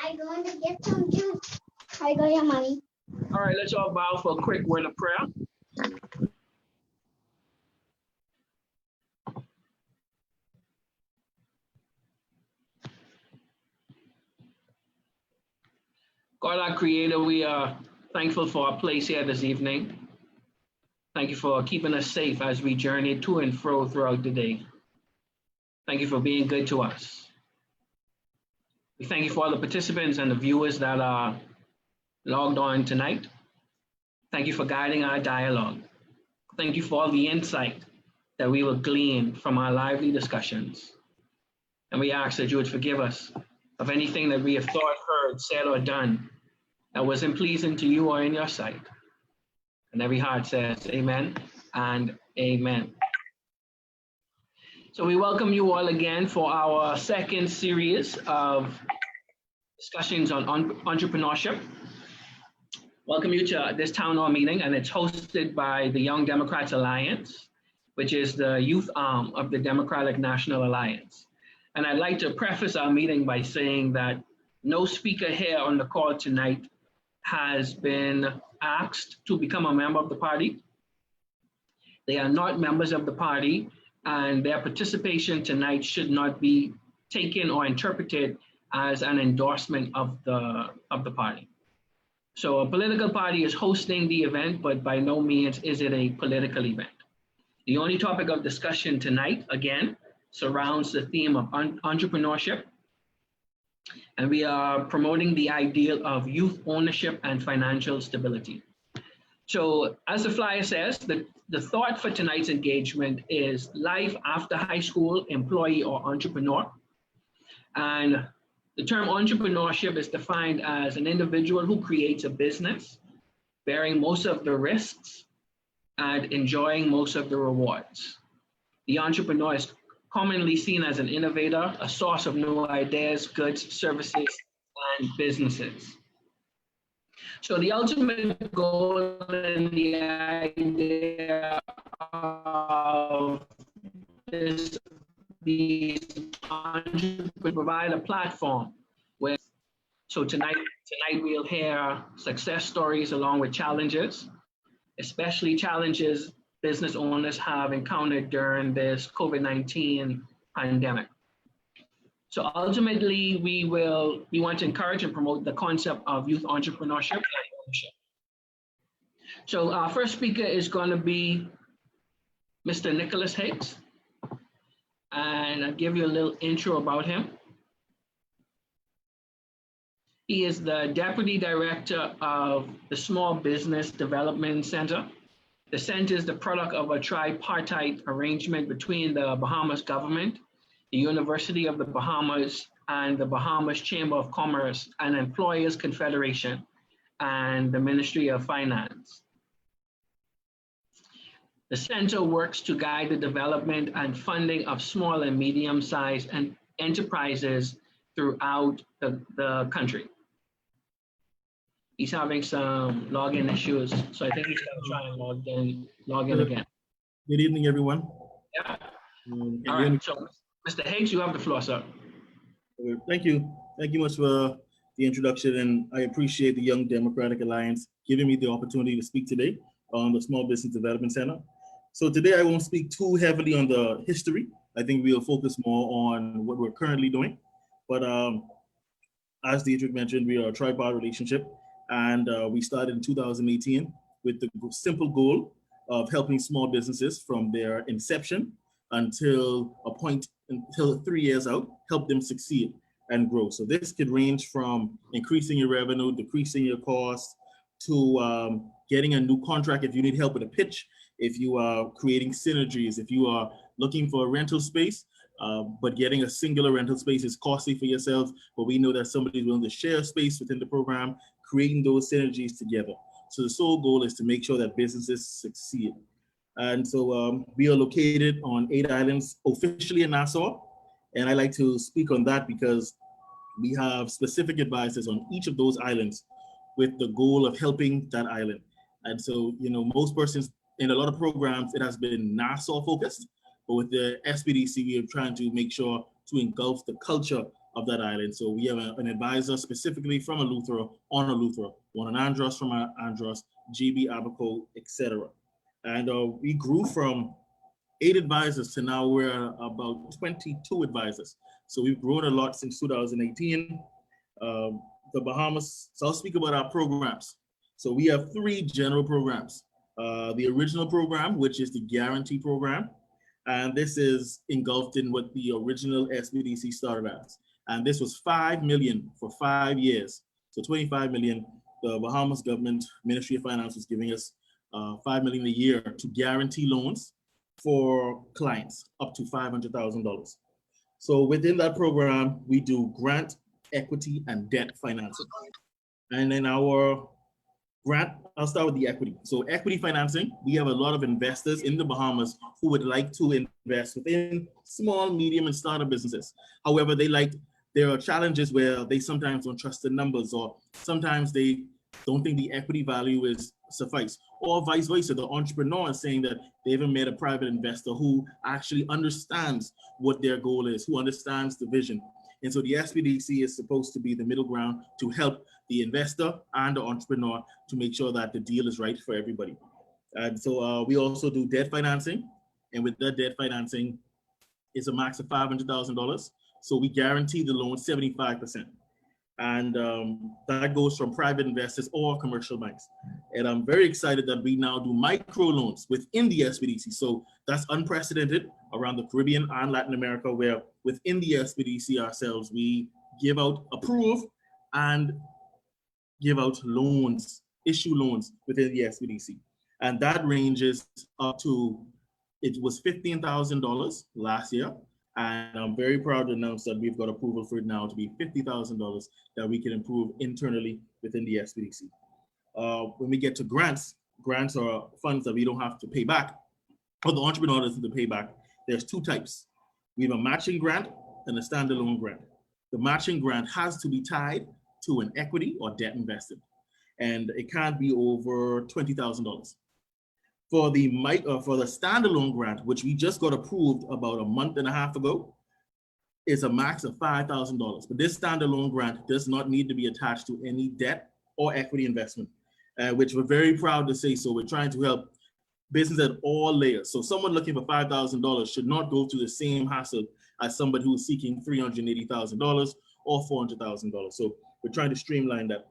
I going to get some juice. I go, yeah, mommy. All right, let's all bow for a quick word of prayer. God, our Creator, we are thankful for our place here this evening. Thank you for keeping us safe as we journey to and fro throughout the day. Thank you for being good to us. We thank you for all the participants and the viewers that are logged on tonight. Thank you for guiding our dialogue. Thank you for all the insight that we will glean from our lively discussions. And we ask that you would forgive us of anything that we have thought, heard, said, or done that wasn't pleasing to you or in your sight. And every heart says amen and amen. So we welcome you all again for our second series of discussions on entrepreneurship. Welcome you to this town hall meeting, and it's hosted by the Young Democrats Alliance, which is the youth arm of the Democratic National Alliance. And I'd like to preface our meeting by saying that no speaker here on the call tonight has been asked to become a member of the party. They are not members of the party, and their participation tonight should not be taken or interpreted as an endorsement of the party. So a political party is hosting the event, but by no means is it a political event. The only topic of discussion tonight, again, surrounds the theme of entrepreneurship. And we are promoting the ideal of youth ownership and financial stability. So as the flyer says, the thought for tonight's engagement is life after high school, employee or entrepreneur. And the term entrepreneurship is defined as an individual who creates a business, bearing most of the risks and enjoying most of the rewards. The entrepreneur is commonly seen as an innovator, a source of new ideas, goods, services, and businesses. So the ultimate goal and the idea of these entrepreneurs provide a platform where, so tonight we'll hear success stories along with challenges, especially challenges business owners have encountered during this COVID-19 pandemic. So ultimately, we want to encourage and promote the concept of youth entrepreneurship and ownership. So our first speaker is going to be Mr. Nicholas Hicks. And I'll give you a little intro about him. He is the Deputy Director of the Small Business Development Center. The center is the product of a tripartite arrangement between the Bahamas government, the University of the Bahamas, and the Bahamas Chamber of Commerce and Employers Confederation, and the Ministry of Finance. The center works to guide the development and funding of small and medium-sized enterprises throughout the country. He's having some login issues, so I think he's going to try and log in again. Good evening, everyone. Yeah. All right, so Mr. Hicks, you have the floor, sir. Thank you. Thank you much for the introduction, and I appreciate the Young Democratic Alliance giving me the opportunity to speak today on the Small Business Development Center. So today I won't speak too heavily on the history. I think we'll focus more on what we're currently doing. But as Dietrich mentioned, we are a tripart relationship, and we started in 2018 with the simple goal of helping small businesses from their inception until 3 years out, help them succeed and grow. So this could range from increasing your revenue, decreasing your costs, to getting a new contract if you need help with a pitch, if you are creating synergies, if you are looking for a rental space, but getting a singular rental space is costly for yourself, but we know that somebody's willing to share space within the program, creating those synergies together. So the sole goal is to make sure that businesses succeed. And so we are located on 8 islands, officially in Nassau. And I like to speak on that because we have specific advisors on each of those islands with the goal of helping that island. And so, you know, most persons in a lot of programs, it has been Nassau focused, but with the SBDC, we are trying to make sure to engulf the culture of that island. So we have an advisor specifically from Eleuthera, on Eleuthera, one on Andros from Andros, GB, Abaco, etc. And we grew from 8 advisors to now we're about 22 advisors. So we've grown a lot since 2018. The Bahamas, so I'll speak about our programs. So we have 3 general programs. The original program, which is the guarantee program. And this is engulfed in what the original SBDC started as. And this was 5 million for 5 years. So 25 million, the Bahamas government, Ministry of Finance was giving us 5 million a year to guarantee loans for clients up to $500,000. So within that program, we do grant, equity, and debt financing. And then our grant, I'll start with the equity. So equity financing, we have a lot of investors in the Bahamas who would like to invest within small, medium, and startup businesses. However, there are challenges where they sometimes don't trust the numbers, or sometimes they don't think the equity value is suffice, or vice versa. The entrepreneur is saying that they haven't met a private investor who actually understands what their goal is, who understands the vision. And so the SBDC is supposed to be the middle ground to help the investor and the entrepreneur to make sure that the deal is right for everybody. And so we also do debt financing. And with that debt financing, it's a max of $500,000. So we guarantee the loan 75%. And that goes from private investors or commercial banks. And I'm very excited that we now do micro loans within the SBDC. So that's unprecedented around the Caribbean and Latin America, where within the SBDC ourselves, we give out, approve, and give out loans, issue loans within the SBDC. And that ranges up to, it was $15,000 last year. And I'm very proud to announce that we've got approval for it now to be $50,000 that we can improve internally within the SBDC. When we get to grants, grants are funds that we don't have to pay back, or the entrepreneur doesn't have to pay back. There's 2 types. We have a matching grant and a standalone grant. The matching grant has to be tied to an equity or debt invested, and it can't be over $20,000. For the standalone grant, which we just got approved about a month and a half ago, is a max of $5,000. But this standalone grant does not need to be attached to any debt or equity investment, which we're very proud to say. So we're trying to help business at all layers. So someone looking for $5,000 should not go through the same hassle as somebody who's seeking $380,000 or $400,000. So we're trying to streamline that.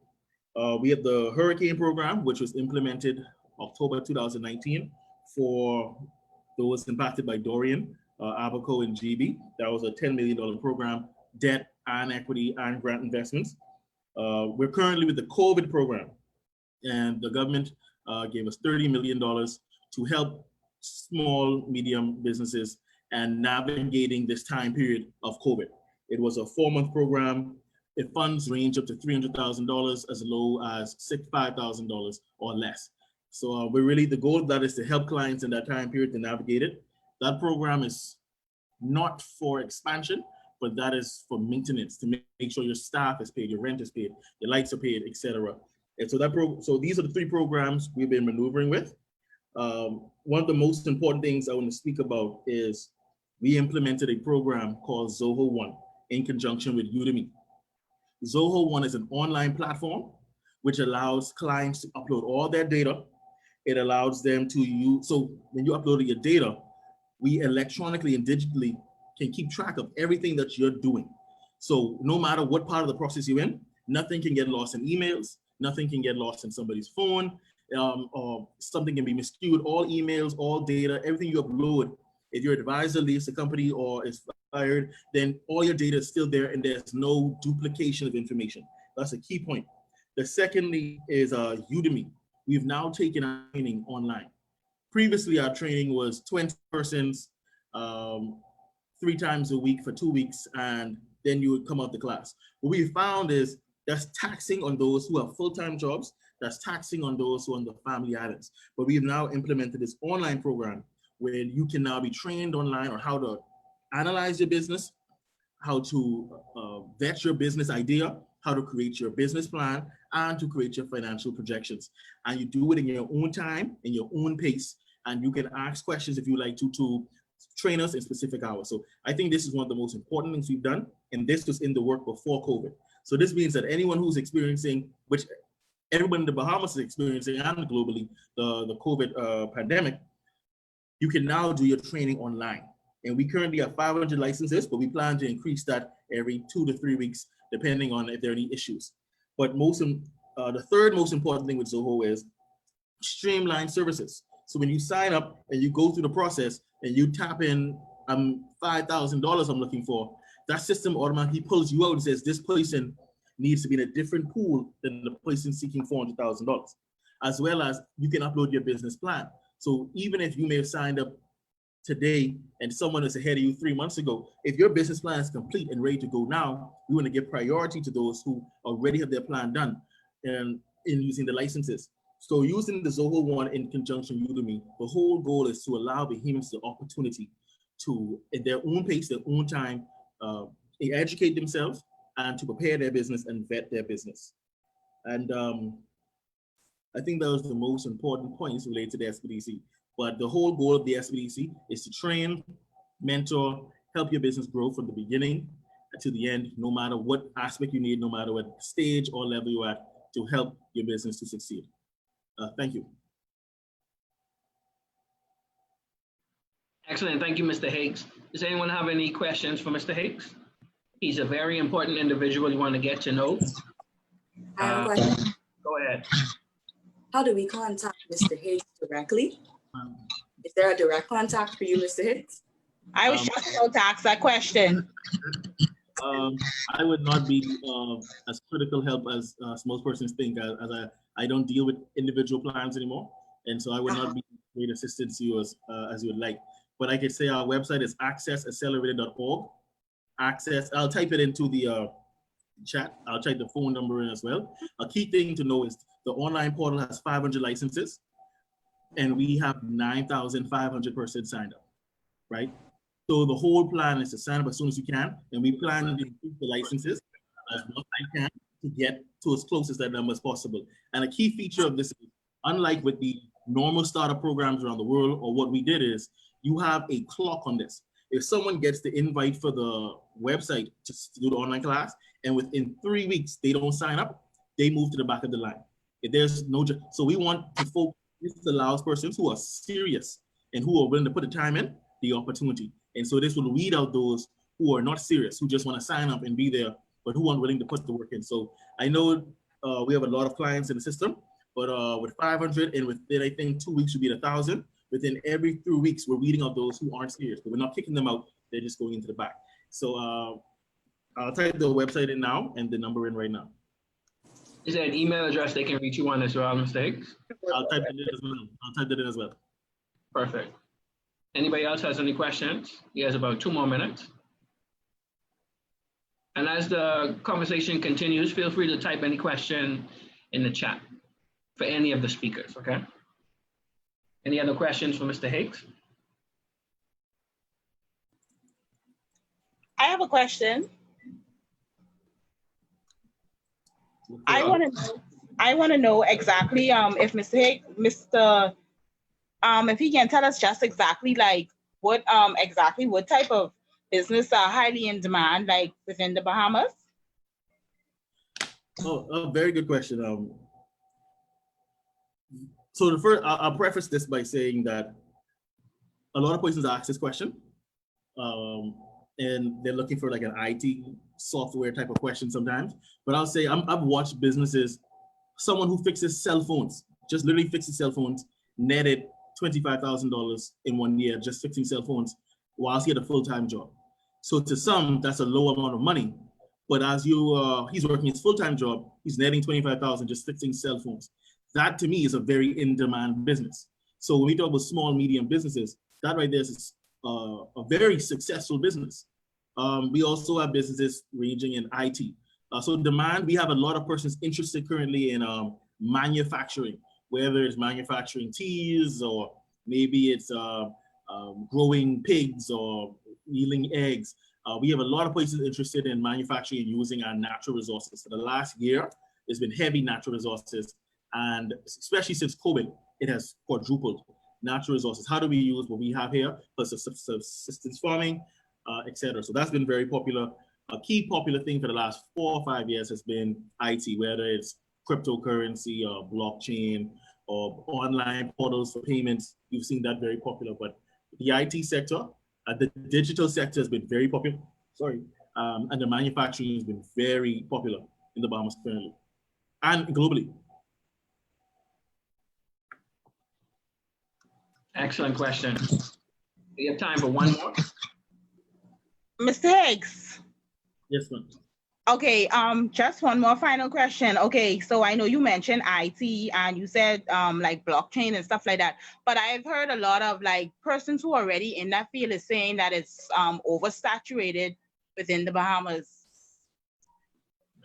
We have the hurricane program, which was implemented October 2019 for those impacted by Dorian, Abaco, and GB. That was a $10 million program, debt and equity and grant investments. We're currently with the COVID program, and the government gave us $30 million to help small, medium businesses and navigating this time period of COVID. It was a 4-month program. It funds range up to $300,000 as low as $5,000 or less. So we're really, the goal of that is to help clients in that time period to navigate it. That program is not for expansion, but that is for maintenance, to make sure your staff is paid, your rent is paid, your lights are paid, etc. And so these are the 3 programs we've been maneuvering with. One of the most important things I want to speak about is we implemented a program called Zoho One in conjunction with Udemy. Zoho One is an online platform which allows clients to upload all their data. It allows them to use, so when you upload your data, we electronically and digitally can keep track of everything that you're doing. So no matter what part of the process you're in, nothing can get lost in emails, nothing can get lost in somebody's phone, or something can be miscued. All emails, all data, everything you upload, if your advisor leaves the company or is fired, then all your data is still there and there's no duplication of information. That's a key point. The secondly is Udemy. We've now taken our training online. Previously, our training was 20 persons, 3 times a week for 2 weeks, and then you would come out the class. What we found is that's taxing on those who have full-time jobs, that's taxing on those who are on the family islands. But we've now implemented this online program where you can now be trained online on how to analyze your business, how to vet your business idea, how to create your business plan, and to create your financial projections. And you do it in your own time, in your own pace, and you can ask questions if you like to train us in specific hours. So I think this is one of the most important things we've done, and this was in the work before COVID. So this means that anyone who's experiencing, which everyone in the Bahamas is experiencing and globally, the COVID pandemic, you can now do your training online. And we currently have 500 licenses, but we plan to increase that every 2 to 3 weeks, depending on if there are any issues. But the third most important thing with Zoho is streamlined services. So when you sign up and you go through the process and you tap in $5,000 I'm looking for, that system automatically pulls you out and says this person needs to be in a different pool than the person seeking $400,000, as well as you can upload your business plan. So even if you may have signed up today and someone is ahead of you 3 months ago, if your business plan is complete and ready to go now, we want to give priority to those who already have their plan done and in using the licenses. So using the Zoho one in conjunction with Udemy, the whole goal is to allow Bahamians the opportunity to, at their own pace, their own time, educate themselves and to prepare their business and vet their business. And I think that was the most important points related to the SBDC. But the whole goal of the SBDC is to train, mentor, help your business grow from the beginning to the end, no matter what aspect you need, no matter what stage or level you're at, to help your business to succeed. Thank you. Excellent. Thank you, Mr. Higgs. Does anyone have any questions for Mr. Higgs? He's a very important individual you want to get to know. I have a question. Go ahead. How do we contact Mr. Higgs directly? Is there a direct contact for you, Mr. Higgs? I was just about to ask that question. I would not be as critical help as most persons think, as I don't deal with individual plans anymore. And so I would not be great assistance to you as you would like. But I could say our website is accessaccelerated.org. I'll type it into the chat. I'll type the phone number in as well. A key thing to know is the online portal has 500 licenses and we have 9,500 persons signed up, right? So the whole plan is to sign up as soon as you can, and we plan to increase the licenses as much as we can to get to as close as that number as possible. And a key feature of this is, unlike with the normal startup programs around the world, or what we did is, you have a clock on this. If someone gets the invite for the website to do the online class, and within 3 weeks they don't sign up, they move to the back of the line. If there's no, so we want to focus. This allows persons who are serious and who are willing to put the time in, the opportunity. And so this will weed out those who are not serious, who just want to sign up and be there, but who aren't willing to put the work in. So I know we have a lot of clients in the system, but with 500 and within, I think 2 weeks should be 1,000. Within every 3 weeks, we're weeding out those who aren't serious, but we're not kicking them out. They're just going into the back. So I'll type the website in now and the number in right now. Is there an email address they can reach you on as well, Mr. Higgs? I'll type it in as well. I'll type it in as well. Perfect. Anybody else has any questions? He has about 2 more minutes. And as the conversation continues, feel free to type any question in the chat for any of the speakers, okay? Any other questions for Mr. Higgs? I have a question. I want to know exactly if Mr. Higgs, if he can tell us just exactly like what type of business are highly in demand like within the Bahamas? Oh, very good question. So the first, I'll preface this by saying that a lot of persons ask this question, and they're looking for like an IT software type of question sometimes. But I'll say I've watched businesses, someone who fixes cell phones, just literally fixes cell phones, netted $25,000 in 1 year just fixing cell phones whilst he had a full-time job. So to some, that's a low amount of money. But as he's working his full-time job, he's netting $25,000 just fixing cell phones. That to me is a very in-demand business. So when we talk about small, medium businesses, that right there is a very successful business. We also have businesses ranging in IT. So demand, we have a lot of persons interested currently in manufacturing, whether it's manufacturing teas or maybe it's growing pigs or yielding eggs. We have a lot of places interested in manufacturing and using our natural resources. For the last year, it's been heavy natural resources, and especially since COVID, it has quadrupled. natural resources. How do we use what we have here for subsistence farming, etc. So that's been very popular. A key popular thing for the last 4 or 5 years has been IT, whether it's cryptocurrency or blockchain or online portals for payments. You've seen that very popular. But the IT sector, the digital sector has been very popular. And the manufacturing has been very popular in the Bahamas currently and globally. Excellent question. We have time for one more. Mr. Higgs. Yes, ma'am. Okay, just one more final question. Okay, so I know you mentioned IT and you said like blockchain and stuff like that, but I've heard a lot of like persons who are already in that field is saying that it's oversaturated within the Bahamas.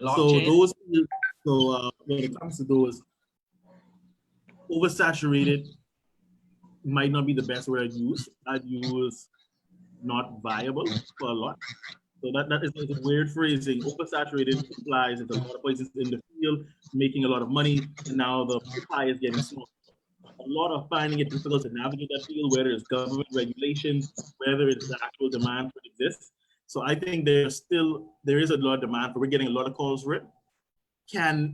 Blockchain. So when it comes to those, oversaturated might not be the best word I'd use. I'd use not viable for a lot. So that is a weird phrasing. Oversaturated implies that a lot of places in the field making a lot of money, and now the pie is getting small. A lot of finding it difficult to navigate that field, whether it's government regulations, whether it's the actual demand for it exists. So I think there is a lot of demand for. We're getting a lot of calls for it.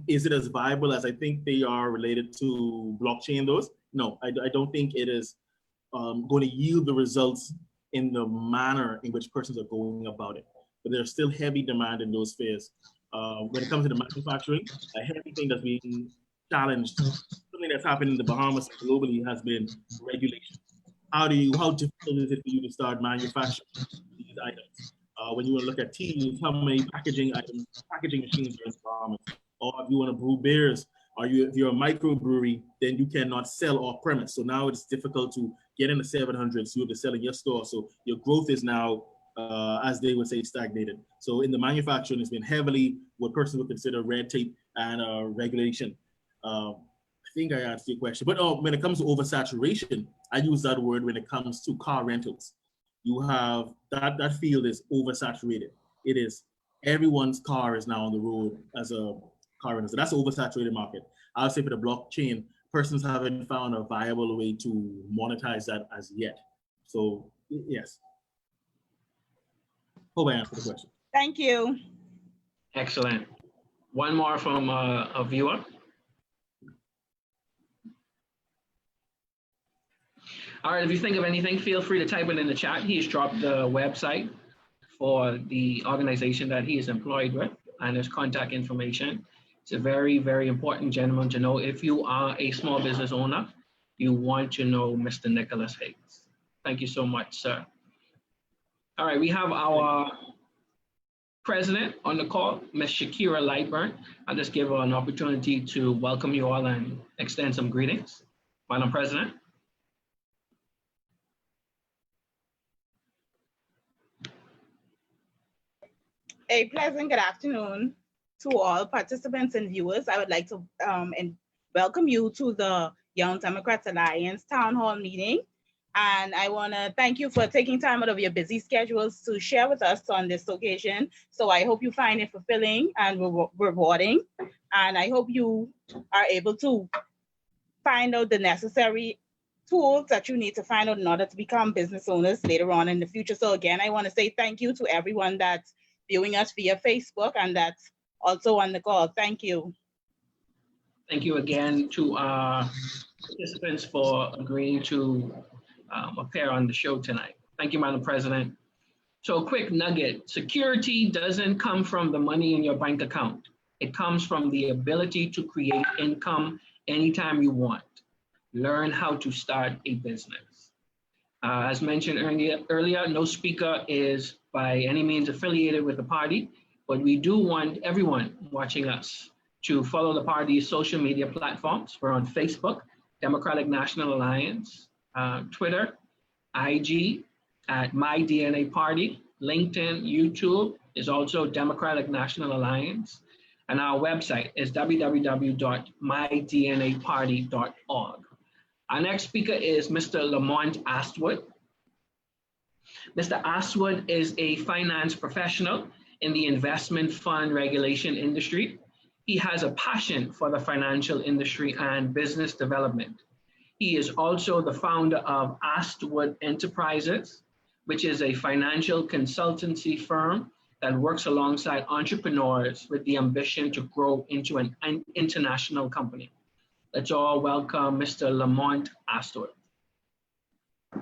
Is it as viable as I think they are related to blockchain? Those no, I don't think it is going to yield the results in the manner in which persons are going about it. But there's still heavy demand in those spheres. When it comes to the manufacturing, a heavy thing that's being challenged, something that's happened in the Bahamas and globally has been regulation. How difficult is it for you to start manufacturing these items? When you want to look at teas, how many packaging machines are in the Bahamas? Or if you want to brew beers, if you're a microbrewery, then you cannot sell off premise. So now it's difficult to get in the 700s. You have to sell in your store. So your growth is now, as they would say, stagnated. So in the manufacturing, it's been heavily what persons would consider red tape and regulation. I think I answered your question. But when it comes to oversaturation, I use that word when it comes to car rentals. You have that field is oversaturated. It is everyone's car is now on the road as a car rental. So that's an oversaturated market. I would say for the blockchain, persons haven't found a viable way to monetize that as yet. So yes. Hope I answered the question. Thank you. Excellent. One more from a viewer. All right, if you think of anything, feel free to type it in the chat. He's dropped the website for the organization that he is employed with and his contact information. It's a very, very important gentleman to know. If you are a small business owner, you want to know Mr. Nicholas Higgs. Thank you so much, sir. All right, we have our president on the call, Ms. Shakira Lightburn. I'll just give her an opportunity to welcome you all and extend some greetings. Madam President. A pleasant good afternoon to all participants and viewers. I would like to welcome you to the Young Democrats Alliance Town Hall meeting. And I want to thank you for taking time out of your busy schedules to share with us on this occasion. So I hope you find it fulfilling and rewarding. And I hope you are able to find out the necessary tools that you need to find out in order to become business owners later on in the future. So again, I want to say thank you to everyone that's viewing us via Facebook and that's also on the call. Thank you. Thank you again to our participants for agreeing to appear on the show tonight. Thank you, Madam President. So a quick nugget, security doesn't come from the money in your bank account. It comes from the ability to create income anytime you want. Learn how to start a business. As mentioned earlier, no speaker is by any means affiliated with the party, but we do want everyone watching us to follow the party's social media platforms. We're on Facebook, Democratic National Alliance, Twitter, IG at My DNA Party, LinkedIn, YouTube is also Democratic National Alliance, and our website is www.mydnaparty.org. Our next speaker is Mr. Lamont Astwood. Mr. Astwood is a finance professional in the investment fund regulation industry. He has a passion for the financial industry and business development. He is also the founder of Astwood Enterprises, which is a financial consultancy firm that works alongside entrepreneurs with the ambition to grow into an international company. Let's all welcome Mr. Lamont Astwood. All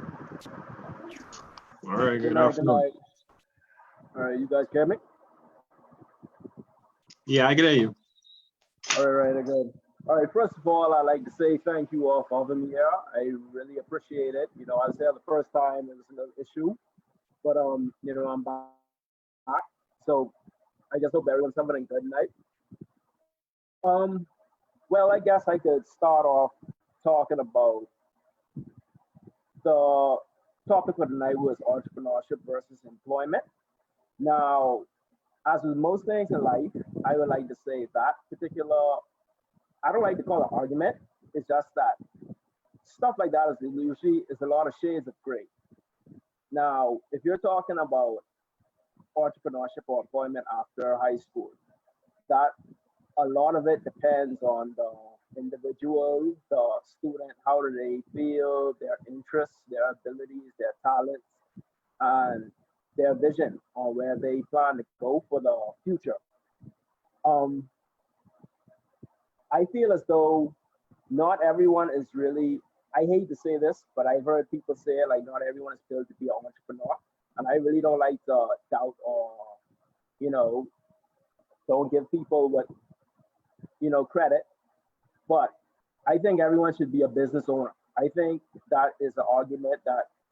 right, Good good night, good afternoon. night. All right, you guys hear me? Yeah, I can hear you. All right, good. All right, first of all, I'd like to say thank you all for having me here. I really appreciate it. You know, I was there the first time, it was another issue, but you know, I'm back. So I just hope everyone's having a good night. Well, I guess I could start off talking about the topic for tonight was entrepreneurship versus employment. Now, as with most things in life, I would like to say that particular, I don't like to call it argument. It's just that stuff like that is usually is a lot of shades of gray. Now, if you're talking about entrepreneurship or employment after high school, that a lot of it depends on the individual, the student, how do they feel, their interests, their abilities, their talents, and their vision on where they plan to go for the future. Um, I feel as though not everyone is really, I hate to say this, but I've heard people say it, like not everyone is built to be an entrepreneur. And I really don't like to doubt or, you know, don't give people what, you know, credit. But I think everyone should be a business owner. I think that is an argument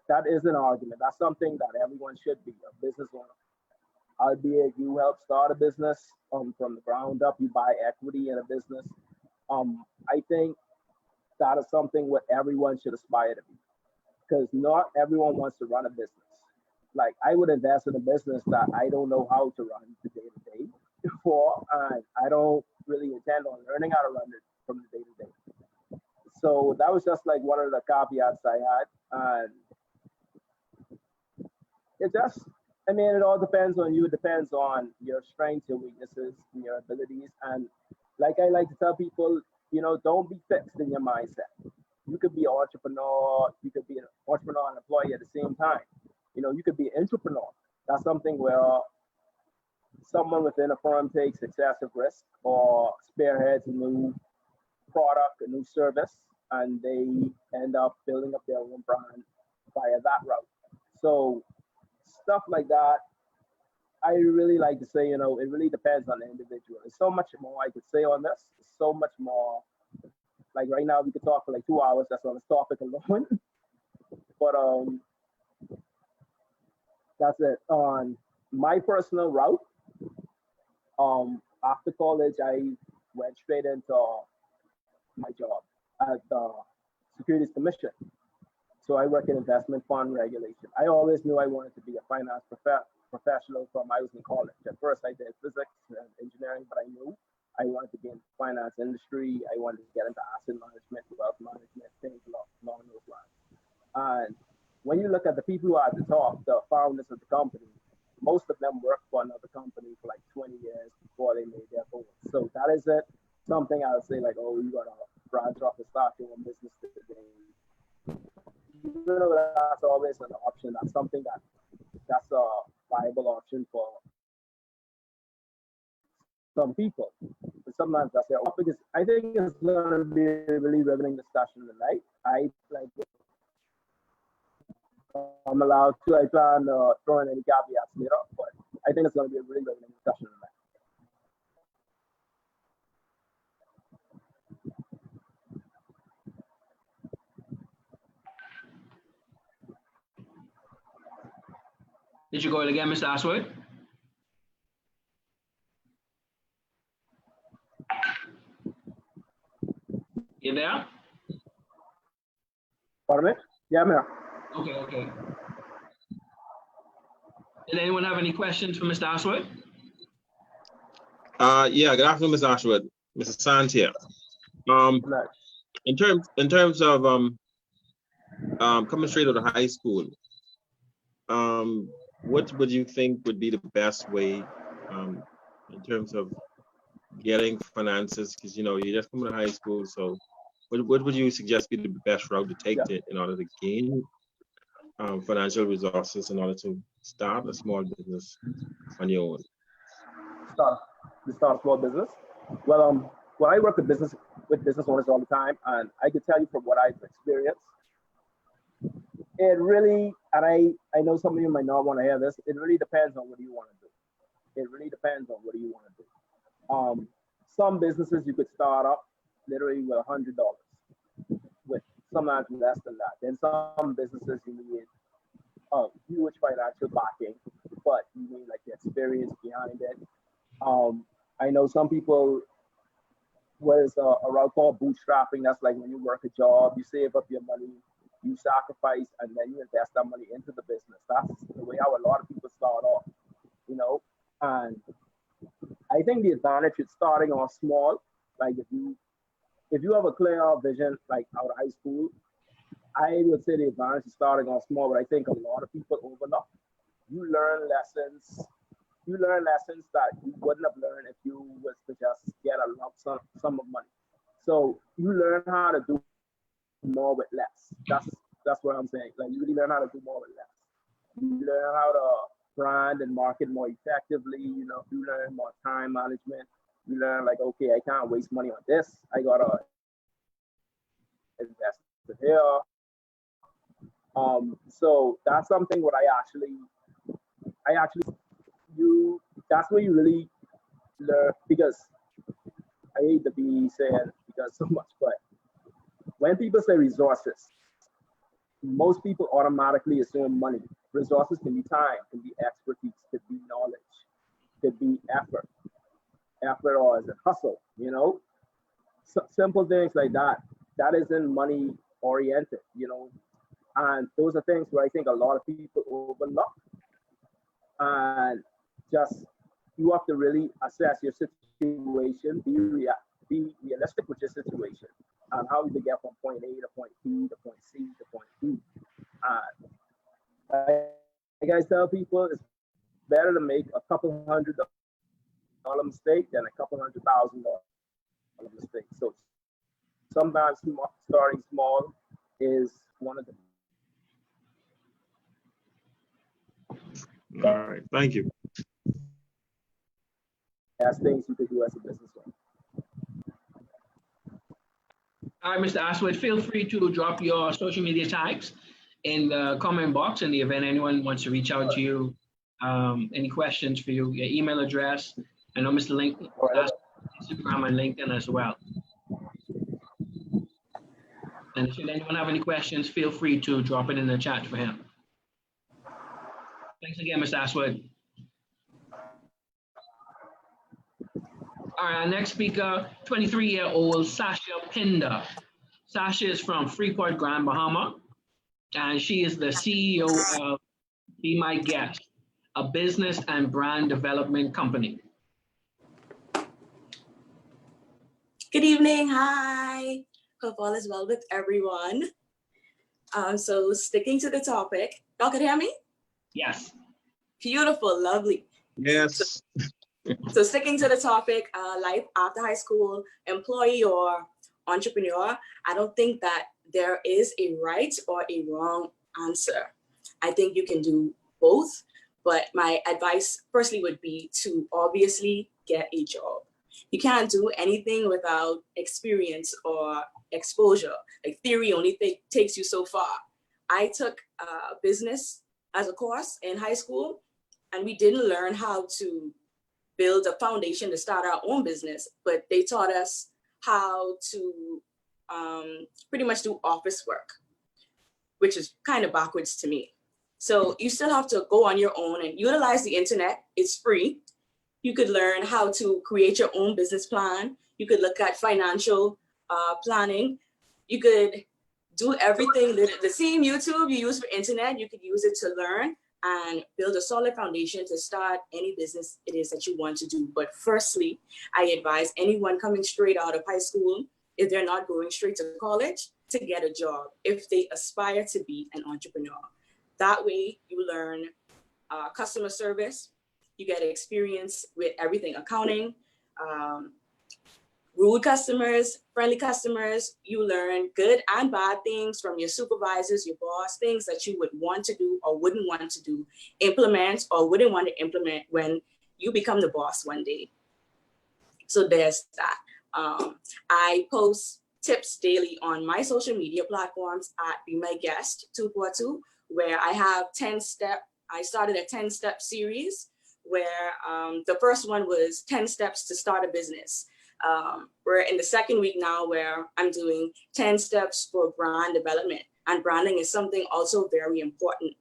that is an argument. That's something that everyone should be, a business owner. Albeit you help start a business from the ground up, you buy equity in a business. I think that is something what everyone should aspire to be, because not everyone wants to run a business. Like I would invest in a business that I don't know how to run the day to day for, and I don't really intend on learning how to run it from the day to day. So that was just like one of the caveats I had, and it just, I mean, it all depends on you. It depends on your strengths, your weaknesses, and your abilities. And like I like to tell people, you know, don't be fixed in your mindset. You could be an entrepreneur, you could be an entrepreneur and employee at the same time. You know, you could be an entrepreneur. That's something where someone within a firm takes excessive risk or spearheads a new product, a new service, and they end up building up their own brand via that route. So stuff like that, I really like to say, you know, it really depends on the individual. There's so much more I could say on this. There's so much more. Like right now, we could talk for like 2 hours. That's on this topic alone. But that's it. On my personal route, after college, I went straight into my job at the Securities Commission. So I work in investment fund regulation. I always knew I wanted to be a finance professional from I was in college. At first, I did physics and engineering, but I knew I wanted to be in the finance industry. I wanted to get into asset management, wealth management, things along those lines. And when you look at the people who are at the top, the founders of the company, most of them worked for another company for like 20 years before they made their goals. So that isn't something I would say like, oh, you got to branch off and start doing business today. You know, that's always an option. That's something that's a viable option for some people. But sometimes that's their option. Because I think it's going to be a really riveting discussion tonight. I like I'm allowed to. I plan throw in any caveats later, but I think it's going to be a really riveting discussion tonight. Did you go again, Mr. Ashwood? You there? Pardon me? Yeah, I'm here. Okay. Did anyone have any questions for Mr. Ashwood? Yeah, good afternoon, Mr. Ashwood. Mr. Sant here. In terms of coming straight out of high school, what would you think would be the best way in terms of getting finances? Because you know you just come out of high school, so what would you suggest be the best route to take in order to gain financial resources in order to start a small business on your own? start start a small business. Well, I work with business owners all the time, and I can tell you from what I've experienced, it really, and I know some of you might not want to hear this. It really depends on what you want to do. It really depends on what you want to do. Some businesses you could start up literally with $100, with sometimes less than that. Then some businesses you need a huge financial backing, but you need like the experience behind it. I know some people, what is a route called bootstrapping. That's like when you work a job, you save up your money, you sacrifice, and then you invest that money into the business. That's the way how a lot of people start off, you know. And I think the advantage is starting off small. Like if you have a clear vision, like out of high school, I would say the advantage is starting off small. But I think a lot of people overlook. You learn lessons that you wouldn't have learned if you was to just get a lump sum of money. So you learn how to do more with less. That's what I'm saying. Like you really learn how to do more with less. You learn how to brand and market more effectively. You know, you learn more time management. You learn like, okay, I can't waste money on this. I gotta invest it here. So that's something what I actually that's where you really learn, because I hate to be saying because so much, but when people say resources, most people automatically assume money. Resources can be time, can be expertise, could be knowledge, could be effort or as a hustle, you know? So simple things like that. That isn't money oriented, you know? And those are things where I think a lot of people overlook. And just you have to really assess your situation, be realistic with your situation, and how you get from point A to point B to point C to point D. Like I tell people, it's better to make a couple $100 mistake than a couple $100,000 mistake. So sometimes starting small is one of the All right, thank you. best things you could do as a business owner. All right, Mr. Aswood, feel free to drop your social media tags in the comment box in the event anyone wants to reach out to you. Any questions for you, your email address. I know Mr. Link, Instagram and LinkedIn as well. And should anyone have any questions, feel free to drop it in the chat for him. Thanks again, Mr. Aswood. All right, our next speaker, 23-year-old Sasha Pinder. Sasha is from Freeport, Grand Bahama, and she is the CEO of Be My Guest, a business and brand development company. Good evening, hi. Hope all is well with everyone. So sticking to the topic, y'all can hear me? Yes. Beautiful, lovely. Yes. So sticking to the topic, life after high school, employee or entrepreneur, I don't think that there is a right or a wrong answer. I think you can do both, but my advice firstly would be to obviously get a job. You can't do anything without experience or exposure. Like theory only takes you so far. I took business as a course in high school, and we didn't learn how to build a foundation to start our own business, but they taught us how to pretty much do office work, which is kind of backwards to me. So you still have to go on your own and utilize the internet. It's free. You could learn how to create your own business plan. You could look at financial planning. You could do everything, the same YouTube you use for internet, you could use it to learn and build a solid foundation to start any business it is that you want to do. But firstly, I advise anyone coming straight out of high school, if they're not going straight to college, to get a job if they aspire to be an entrepreneur. That way you learn customer service, you get experience with everything, accounting, rude customers, friendly customers. You learn good and bad things from your supervisors, your boss, things that you would want to do or wouldn't want to do, implement or wouldn't want to implement when you become the boss one day. So there's that. I post tips daily on my social media platforms at Be My Guest 242, where I have I started a 10-step series where the first one was 10 steps to start a business. We're in the second week now where I'm doing 10 steps for brand development, and branding is something also very important.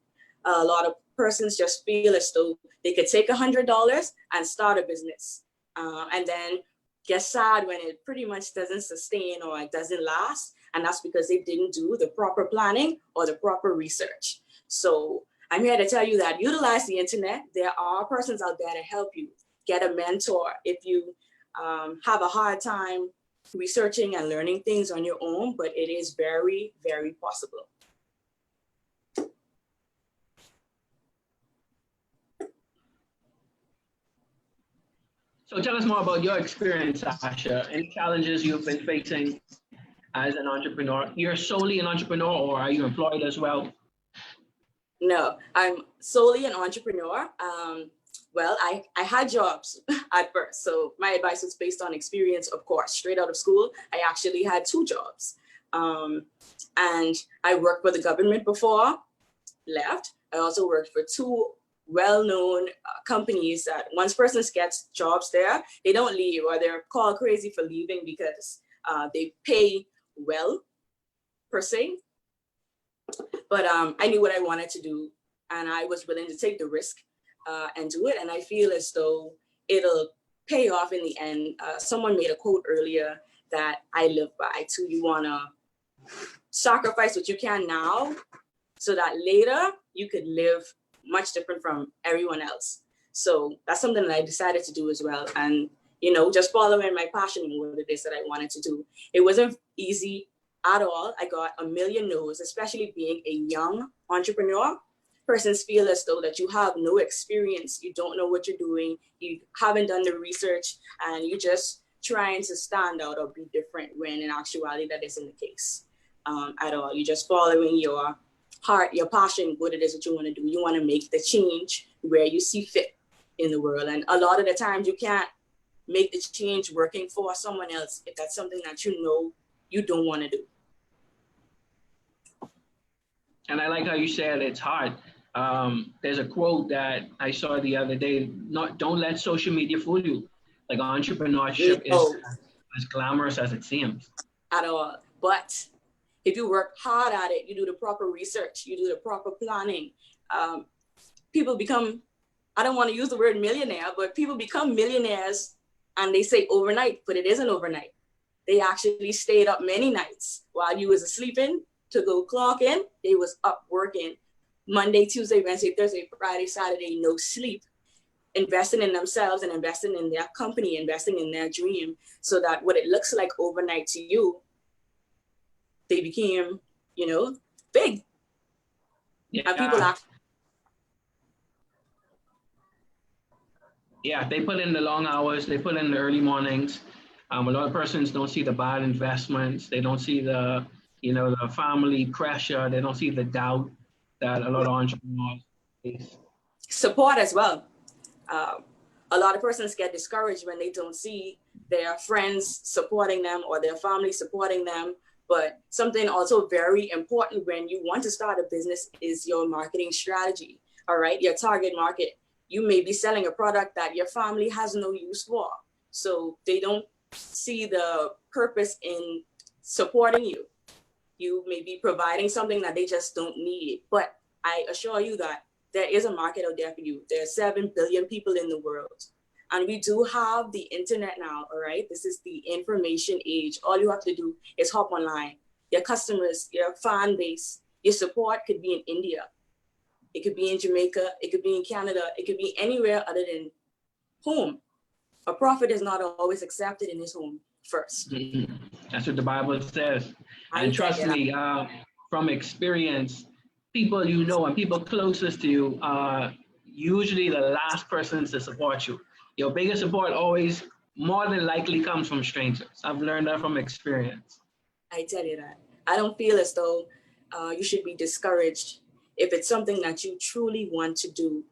A lot of persons just feel as though they could take $100 and start a business, and then get sad when it pretty much doesn't sustain or it doesn't last. And that's because they didn't do the proper planning or the proper research. So I'm here to tell you that utilize the internet. There are persons out there to help you. Get a mentor. If you have a hard time researching and learning things on your own, but it is very, very possible. So tell us more about your experience, Sasha. Any challenges you've been facing as an entrepreneur? You're solely an entrepreneur, or are you employed as well? No, I'm solely an entrepreneur. Well, I had jobs at first. So my advice was based on experience, of course. Straight out of school, I actually had 2 jobs. And I worked for the government before, left. I also worked for 2 well-known companies that once persons gets jobs there, they don't leave, or they're called crazy for leaving because they pay well, per se. But I knew what I wanted to do, and I was willing to take the risk and do it. And I feel as though it'll pay off in the end. Someone made a quote earlier that I live by too. You want to sacrifice what you can now so that later you could live much different from everyone else. So that's something that I decided to do as well. And, you know, just following my passion and what it is that I wanted to do. It wasn't easy at all. I got a million no's, especially being a young entrepreneur. Persons feel as though that you have no experience, you don't know what you're doing, you haven't done the research, and you're just trying to stand out or be different, when in actuality that isn't the case at all. You're just following your heart, your passion, what it is that you want to do. You want to make the change where you see fit in the world. And a lot of the times you can't make the change working for someone else if that's something that you know you don't want to do. And I like how you said it's hard. There's a quote that I saw the other day: don't let social media fool you. Like, entrepreneurship is as glamorous as it seems. At all. But if you work hard at it, you do the proper research, you do the proper planning, people become, I don't want to use the word millionaire, but people become millionaires, and they say overnight, but it isn't overnight. They actually stayed up many nights while you was sleeping to go clock in. They was up working Monday, Tuesday, Wednesday, Thursday, Friday, Saturday, no sleep, investing in themselves and investing in their company, investing in their dream, so that what it looks like overnight to you, they became, you know, big. Yeah. And people Yeah, they put in the long hours, they put in the early mornings. A lot of persons don't see the bad investments. They don't see the, you know, the family pressure. They don't see the doubt that a lot of entrepreneurs face. Support as well. A lot of persons get discouraged when they don't see their friends supporting them or their family supporting them. But something also very important when you want to start a business is your marketing strategy. All right, your target market. You may be selling a product that your family has no use for. So they don't see the purpose in supporting you. You may be providing something that they just don't need. But I assure you that there is a market out there for you. There are 7 billion people in the world. And we do have the internet now, all right? This is the information age. All you have to do is hop online. Your customers, your fan base, your support could be in India. It could be in Jamaica. It could be in Canada. It could be anywhere other than home. A prophet is not always accepted in his home first. Mm-hmm. That's what the Bible says. And trust me, from experience, people you know and people closest to you are usually the last persons to support you. Your biggest support always more than likely comes from strangers. I've learned that from experience. I tell you that. I don't feel as though you should be discouraged if it's something that you truly want to do,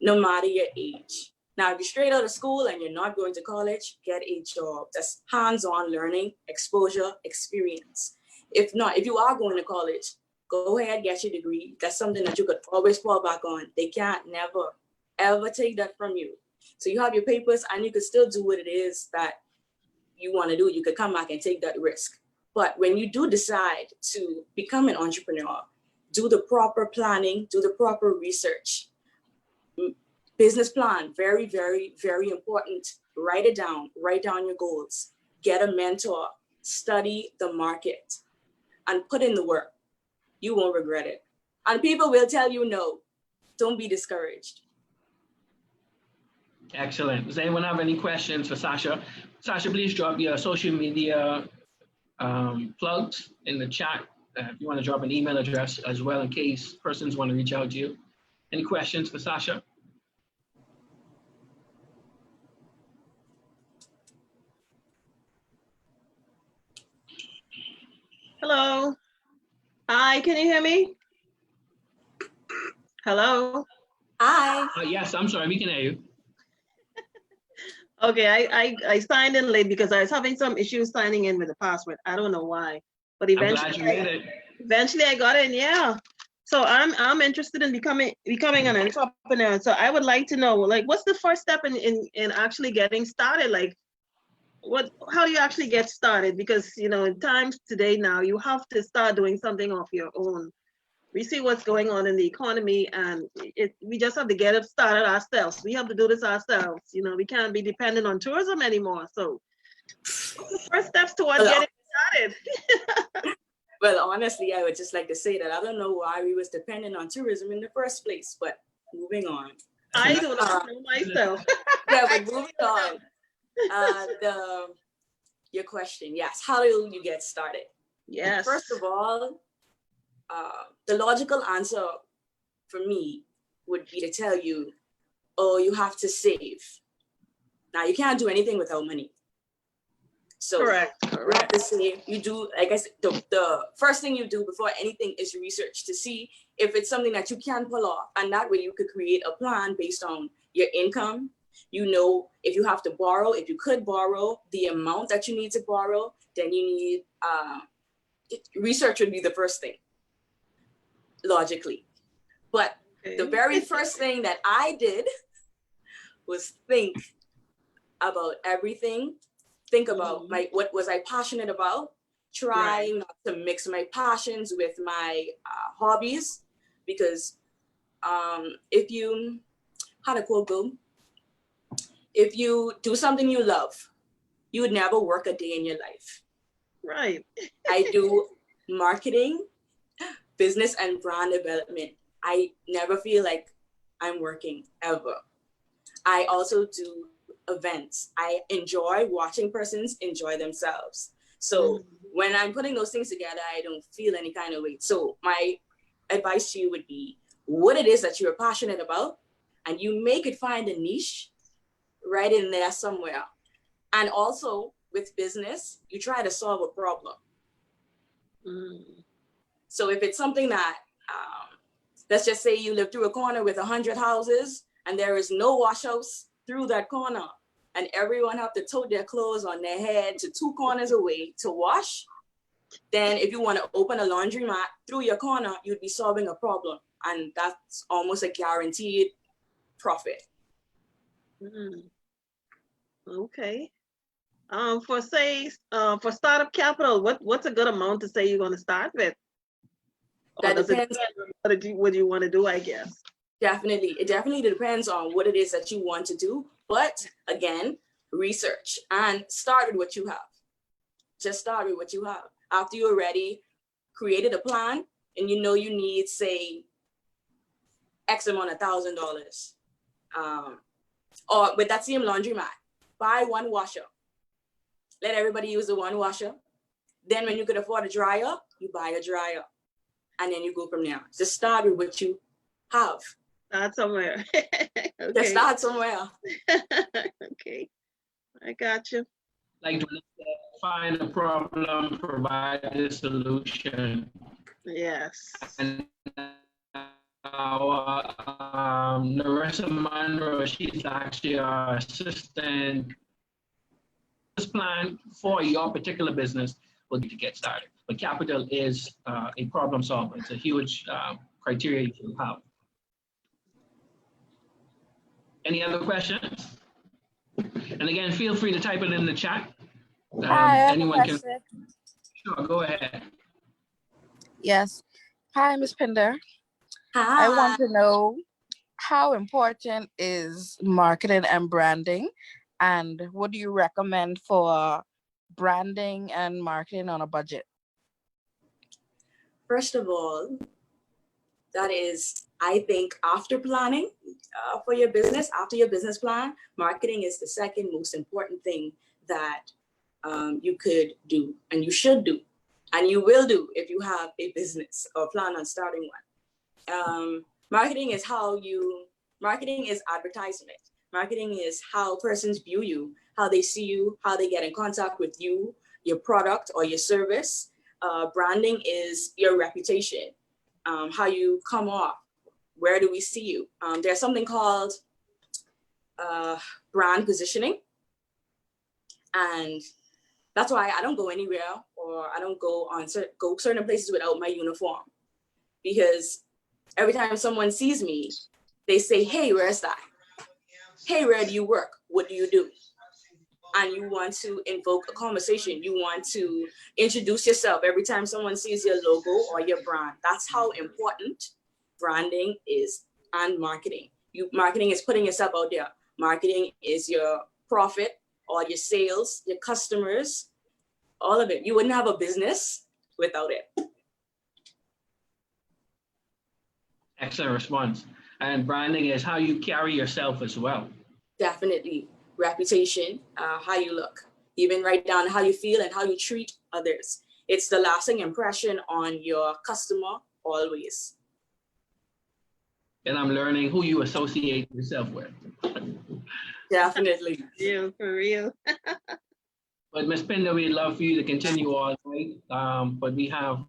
no matter your age. Now, if you're straight out of school and you're not going to college, get a job. That's hands-on learning, exposure, experience. If not, if you are going to college, go ahead, get your degree. That's something that you could always fall back on. They can't never, ever take that from you. So you have your papers and you could still do what it is that you want to do. You could come back and take that risk. But when you do decide to become an entrepreneur, do the proper planning, do the proper research. Business plan, very, very, very important. Write it down, write down your goals, get a mentor, study the market, and put in the work. You won't regret it. And people will tell you no. Don't be discouraged. Excellent. Does anyone have any questions for Sasha? Sasha, please drop your social media plugs in the chat. If you want to drop an email address as well in case persons want to reach out to you. Any questions for Sasha? Hello. Hi, can you hear me? Hello. Hi. Yes, I'm sorry, we can hear you. Okay, I signed in late because I was having some issues signing in with the password. I don't know why, but I'm glad you made it. eventually I got in. Yeah. So I'm interested in becoming an entrepreneur. So I would like to know, like, what's the first step in actually getting started? Like, how do you actually get started? Because in times today now, you have to start doing something of your own. We see what's going on in the economy, and we just have to get it started ourselves. We have to do this ourselves. We can't be dependent on tourism anymore. So, what's the first steps towards getting started? Well, honestly, I would just like to say that I don't know why we was dependent on tourism in the first place, but moving on. I do not know myself. Yeah, but moving on. Your question, yes. How do you get started? Yes. First of all, the logical answer for me would be to tell you, oh, you have to save. Now, you can't do anything without money. So Correct. You have to save. You do, like I said, the first thing you do before anything is research to see if it's something that you can pull off. And that way you could create a plan based on your income. If you have to borrow, if you could borrow, the amount that you need to borrow, then you need, research would be the first thing, logically. But the very first thing that I did was think about everything. Think about what was I passionate about, try not to mix my passions with my hobbies, because if you, how to quote go, if you do something you love, you would never work a day in your life. Right. I do marketing, business, and brand development. I never feel like I'm working ever. I also do events. I enjoy watching persons enjoy themselves. So when I'm putting those things together, I don't feel any kind of weight. So my advice to you would be what it is that you're passionate about, and you make it find a niche right in there somewhere. And also with business, you try to solve a problem. So if it's something that, let's just say you live through a corner with 100 houses and there is no wash house through that corner, and everyone have to tote their clothes on their head to 2 corners away to wash, then if you want to open a laundromat through your corner, you'd be solving a problem. And that's almost a guaranteed profit. Okay. For startup capital, what's a good amount to say you're going to start with? Or That depends on what you want to do, I guess. Definitely. It definitely depends on what it is that you want to do. But again, research and start with what you have. Just start with what you have. After you're ready, created a plan, and you need, say, X amount of $1,000. Or with that same laundromat, buy 1 washer. Let everybody use the 1 washer. Then when you could afford a dryer, you buy a dryer. And then you go from there. Just start with what you have. Start somewhere. Okay. Just start somewhere. Okay. I got you. Like find a problem, provide a solution. Yes. And our Narissa Monroe, she's actually our assistant. This plan for your particular business will need to get started. But capital is a problem solver. It's a huge criteria you should have. Any other questions? And again, feel free to type it in the chat. Hi, I have a Anyone can. question. Sure, go ahead. Yes. Hi, Ms. Pinder. Hi. I want to know how important is marketing and branding, and what do you recommend for branding and marketing on a budget? First of all, that is, I think after planning for your business, after your business plan, marketing is the second most important thing that you could do and you should do and you will do if you have a business or plan on starting one. Marketing is marketing is advertisement. Marketing is how persons view you, how they see you, how they get in contact with you, your product or your service. Branding is your reputation, how you come off, where do we see you? There's something called brand positioning. And that's why I don't go anywhere or I don't go certain places without my uniform. Because every time someone sees me, they say, hey, where's that? Hey, where do you work? What do you do? And you want to invoke a conversation. You want to introduce yourself every time someone sees your logo or your brand. That's how important branding is and marketing. Marketing is putting yourself out there. Marketing is your profit or your sales, your customers, all of it. You wouldn't have a business without it. Excellent response. And branding is how you carry yourself as well. Definitely. Reputation, how you look, even right down how you feel and how you treat others. It's the lasting impression on your customer always. And I'm learning who you associate yourself with. Definitely. Yeah, for real. But Ms. Pinder, we'd love for you to continue all night, but we have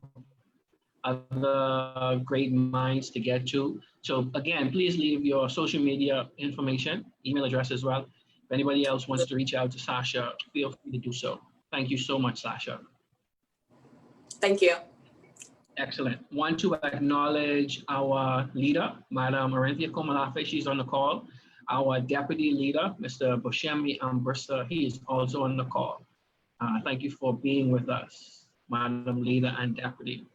other great minds to get to. So again, please leave your social media information, email address as well. If anybody else wants to reach out to Sasha, feel free to do so. Thank you so much, Sasha. Thank you. Excellent. Want to acknowledge our leader, Madam Aranthia Komalafe. She's on the call. Our deputy leader, Mr. Boshemi Ambrista, he is also on the call. Thank you for being with us, Madam Leader and Deputy.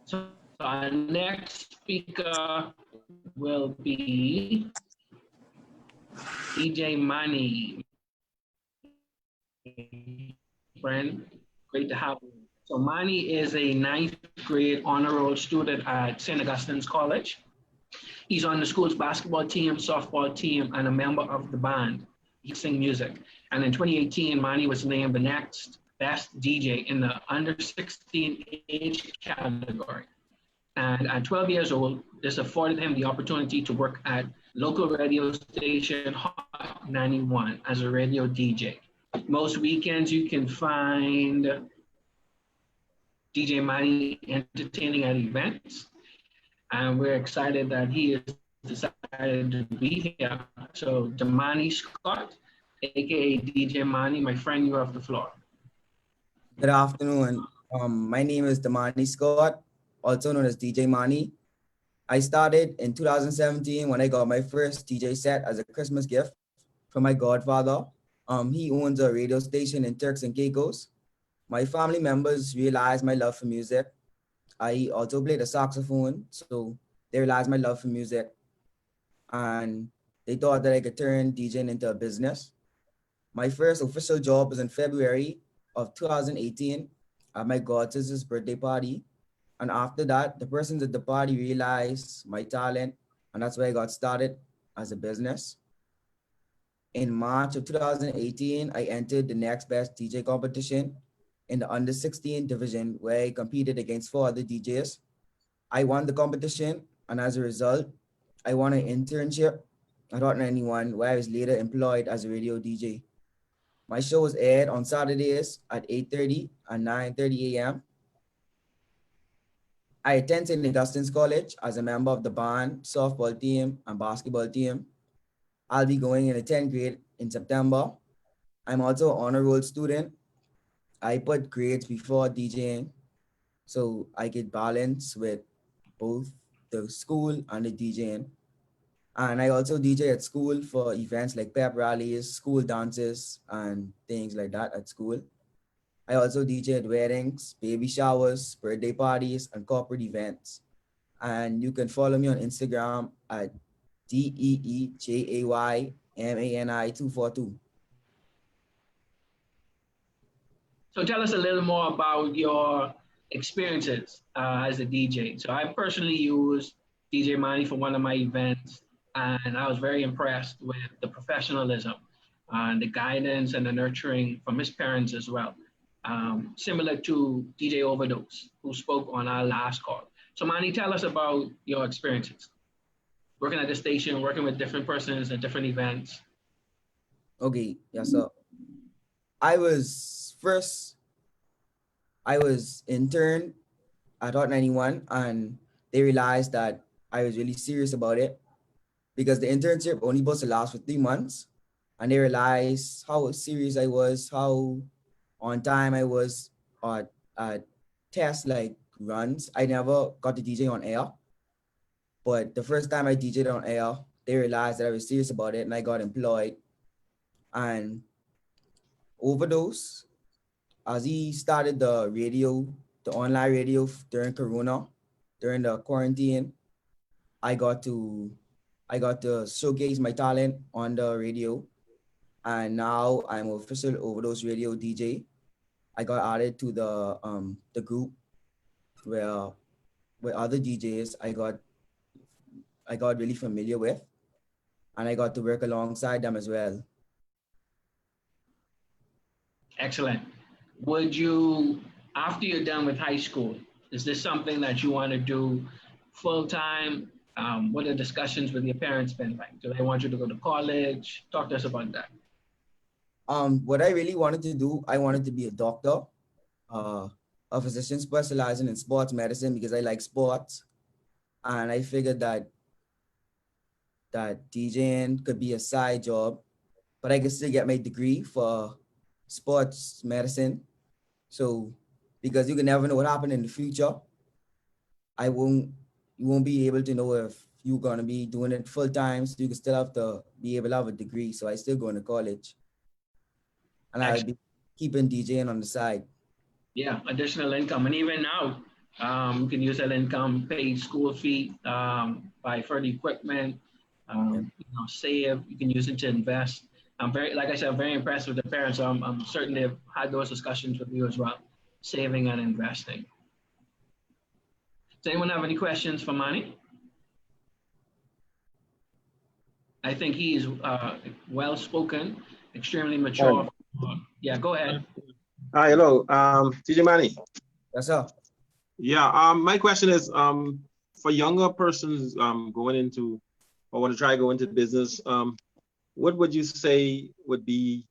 So our next speaker will be DJ Mani. Friend, great to have you. So Mani is a 9th grade honor roll student at St. Augustine's College. He's on the school's basketball team, softball team, and a member of the band. He sings music. And in 2018, Mani was named the next best DJ in the under 16 age category. And at 12 years old, this afforded him the opportunity to work at local radio station Hot 91 as a radio DJ. Most weekends you can find DJ Mani entertaining at events. And we're excited that he has decided to be here. So Damani Scott, AKA DJ Mani, my friend, you have the floor. Good afternoon. My name is Damani Scott, also known as DJ Mani. I started in 2017 when I got my first DJ set as a Christmas gift from my godfather. He owns a radio station in Turks and Caicos. My family members realized my love for music. I also played the saxophone, so they realized my love for music. And they thought that I could turn DJing into a business. My first official job was in February of 2018 at my godsister's birthday party. And after that, the persons at the party realized my talent, and that's where I got started as a business. In March of 2018, I entered the next best DJ competition in the under 16 division, where I competed against 4 other DJs. I won the competition, and as a result, I won an internship at Hot 91, where I was later employed as a radio DJ. My show was aired on Saturdays at 8:30 and 9:30 a.m. I attend St. Augustine's College as a member of the band, softball team, and basketball team. I'll be going in the 10th grade in September. I'm also an honor roll student. I put grades before DJing so I could balance with both the school and the DJing. And I also DJ at school for events like pep rallies, school dances, and things like that at school. I also DJ at weddings, baby showers, birthday parties, and corporate events. And you can follow me on Instagram at DeeJaymani242. So tell us a little more about your experiences as a DJ. So I personally used DJ Money for one of my events, and I was very impressed with the professionalism and the guidance and the nurturing from his parents as well. Similar to DJ Overdose, who spoke on our last call. So Manny, tell us about your experiences working at the station, working with different persons at different events. Okay, yeah, so I was intern at Hot 91, and they realized that I was really serious about it because the internship only supposed to last for 3 months. And they realized how serious I was, how on time I was at test like runs. I never got to DJ on air, but the first time I DJed on air, they realized that I was serious about it and I got employed. And Overdose, as he started the radio, the online radio during Corona, during the quarantine, I got to showcase my talent on the radio. And now I'm an official Overdose radio DJ. I got added to the group where with other DJs I got really familiar with, and I got to work alongside them as well. Excellent. Would you, after you're done with high school, is this something that you want to do full time? What are discussions with your parents been like? Do they want you to go to college? Talk to us about that. What I really wanted to do, I wanted to be a doctor, a physician specializing in sports medicine because I like sports, and I figured that DJing could be a side job, but I could still get my degree for sports medicine. So, because you can never know what happened in the future, you won't be able to know if you're gonna be doing it full time. So you can still have to be able to have a degree. So I still going to college, and I'll be keeping DJing on the side. Yeah, additional income, and even now, you can use that income, pay school fee, buy further equipment, save. You can use it to invest. I'm like I said, I'm very impressed with the parents. I'm certain they've had those discussions with you as well, saving and investing. Does anyone have any questions for Manny? I think he is well-spoken, extremely mature. Yeah, go ahead. Hi, hello, DJ Manny. Yes, sir. Yeah, my question is for younger persons going into or want to try to go into business, what would you say would be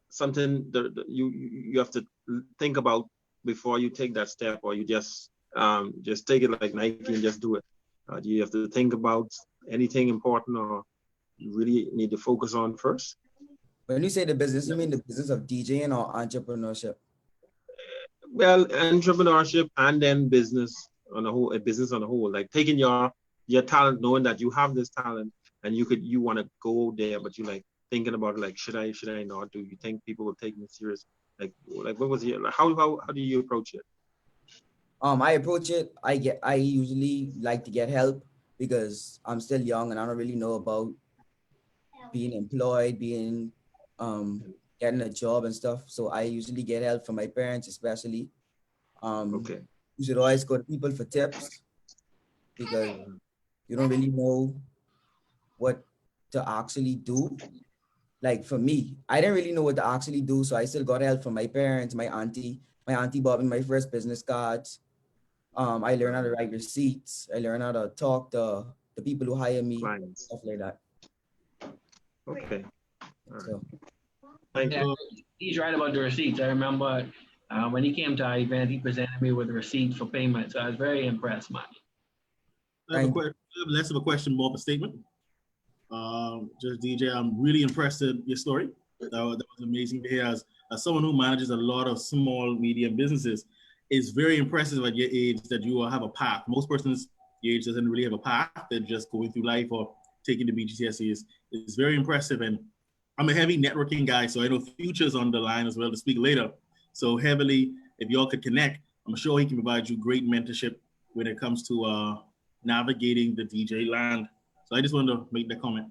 something that you have to think about before you take that step, or you just take it like Nike and just do it? Do you have to think about anything important, or you really need to focus on first? When you say the business, you mean the business of DJing or entrepreneurship? Well, entrepreneurship and then business on a whole, like taking your talent, knowing that you have this talent and you want to go there, but you like thinking about like, should I not? Do you think people will take me serious? Like what was it? Like, how do you approach it? I approach it, I usually like to get help because I'm still young and I don't really know about being employed, getting a job and stuff. So I usually get help from my parents, especially. Okay. You should always go to people for tips because you don't really know what to actually do. Like for me, I didn't really know what to actually do, so I still got help from my parents, my auntie bought me my first business cards. I learned how to write receipts. I learned how to talk to the people who hire me, stuff like that. Okay. So Thank Yeah, you. he's right about the receipts. I remember when he came to our event, he presented me with a receipt for payment. So I was very impressed, man. I have a thank question, less of a question, more of a statement. Just DJ, I'm really impressed with your story. That was amazing to hear. As someone who manages a lot of small, medium businesses, it's very impressive at your age that you will have a path. Most persons your age doesn't really have a path. They're just going through life or taking the BGCSEs. It's very impressive. And I'm a heavy networking guy, so I know Future's on the line as well to speak later. So heavily, if y'all could connect, I'm sure he can provide you great mentorship when it comes to navigating the DJ land. So I just wanted to make that comment.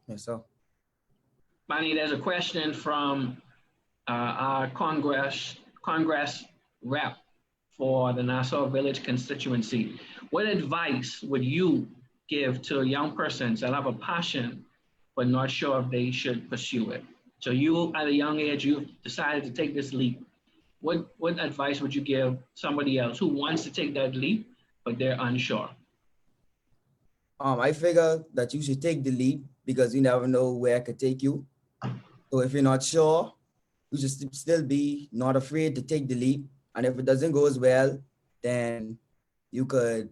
Yes, sir. Manny, there's a question from our Congress rep for the Nassau Village constituency. What advice would you give to young persons that have a passion but not sure if they should pursue it? So you, at a young age, you've decided to take this leap. What advice would you give somebody else who wants to take that leap, but they're unsure? I figure that you should take the leap because you never know where it could take you. So if you're not sure, you should still be not afraid to take the leap. And if it doesn't go as well, then you could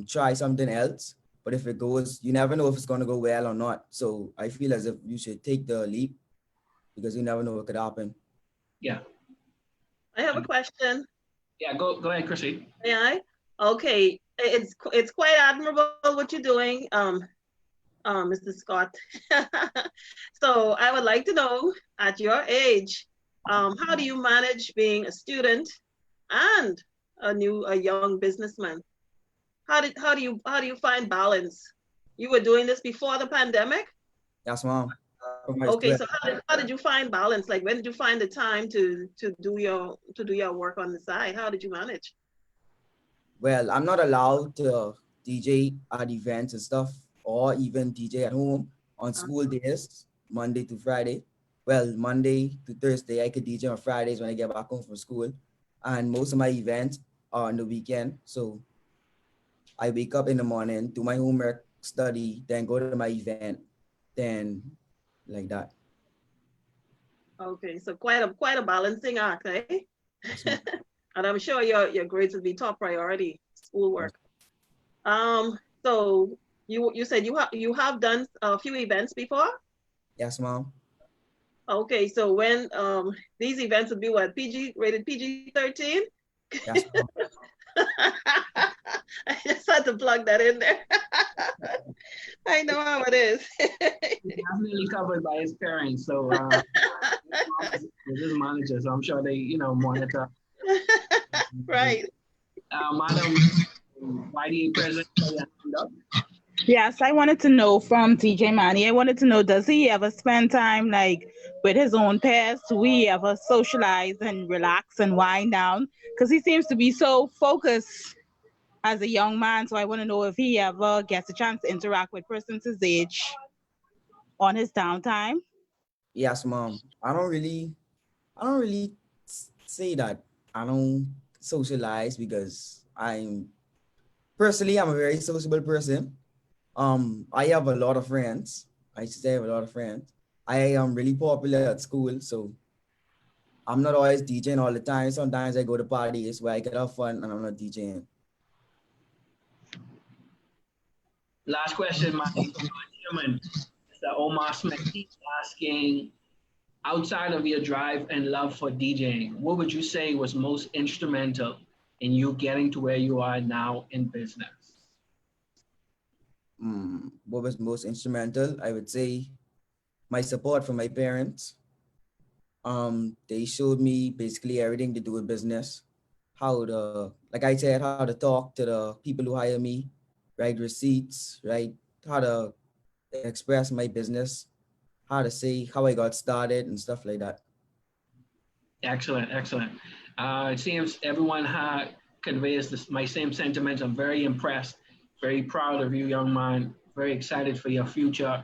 try something else. But if it goes, you never know if it's going to go well or not. So I feel as if you should take the leap because you never know what could happen. Yeah. I have a question. Yeah, go ahead, Chrissy. May I? Okay, it's quite admirable what you're doing, Mr. Scott. So I would like to know, at your age, how do you manage being a student and a young businessman? How do you find balance? You were doing this before the pandemic? Yes, ma'am. Okay, so how did you find balance? Like, when did you find the time to do your work on the side? How did you manage? Well, I'm not allowed to DJ at events and stuff, or even DJ at home on school days, Monday to Friday. Well, Monday to Thursday, I could DJ on Fridays when I get back home from school. And most of my events are on the weekend. So I wake up in the morning, do my homework, study, then go to my event, then like that. Okay, so quite a balancing act, eh? And I'm sure your grades will be top priority, schoolwork. So you said you have done a few events before? Yes, ma'am. Okay, so when these events would be what, rated PG-13? Yes, ma'am. I just had to plug that in there. I know how it is. He's definitely covered by his parents, so his manager, so I'm sure they, monitor. Right. Madam YDA President, Yes, I wanted to know from DJ Manny. I wanted to know, does he ever spend time like with his own pairs? Do we ever socialize and relax and wind down? Because he seems to be so focused as a young man. So I want to know if he ever gets a chance to interact with persons his age on his downtime. Yes, ma'am. I don't really say that I don't socialize because I'm a very sociable person. I have a lot of friends. I should say I have a lot of friends. I am really popular at school, so I'm not always DJing all the time. Sometimes I go to parties where I can have fun and I'm not DJing. last question, my chairman, Mr. Omar Smith, he's asking, outside of your drive and love for DJing, what would you say was most instrumental in you getting to where you are now in business? What was most instrumental? I would say my support from my parents. They showed me basically everything to do with business, how to talk to the people who hire me, write receipts, how to express my business, how to say how I got started and stuff like that. Excellent, excellent. It seems everyone conveys my same sentiments. I'm very impressed, very proud of you, young man, very excited for your future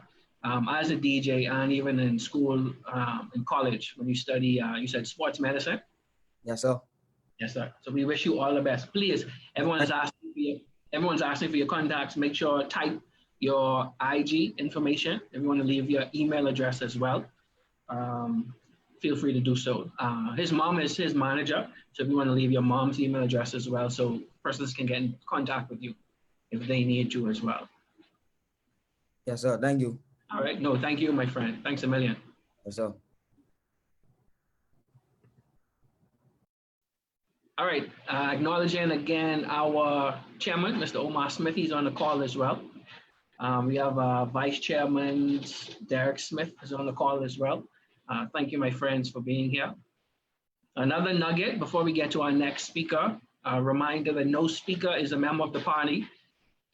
as a DJ and even in school, in college, when you study, you said sports medicine? Yes, sir. Yes, sir. So we wish you all the best. Please, everyone's asking for your contacts. Make sure type your IG information. If you want to leave your email address as well, feel free to do so. His mom is his manager, so if you want to leave your mom's email address as well, so persons can get in contact with you if they need you as well. Yes, sir. Thank you. All right. No, thank you, my friend. Thanks a million. Yes, sir. All right. Acknowledging again our chairman, Mr. Omar Smith. He's on the call as well. We have Vice Chairman Derek Smith is on the call as well. Thank you, my friends, for being here. Another nugget before we get to our next speaker, a reminder that no speaker is a member of the party.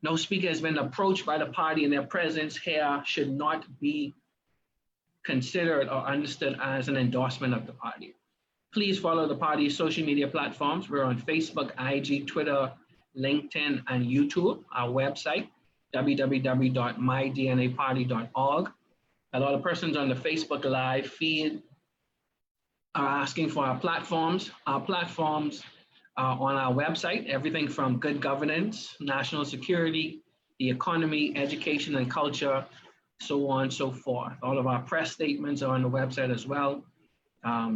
No speaker has been approached by the party, and their presence here should not be considered or understood as an endorsement of the party. Please follow the party's social media platforms. We're on Facebook, IG, Twitter, LinkedIn, and YouTube. Our website, www.mydnaparty.org. A lot of persons on the Facebook Live feed are asking for our platforms. Our platforms are on our website, everything from good governance, national security, the economy, education and culture, so on and so forth. All of our press statements are on the website as well.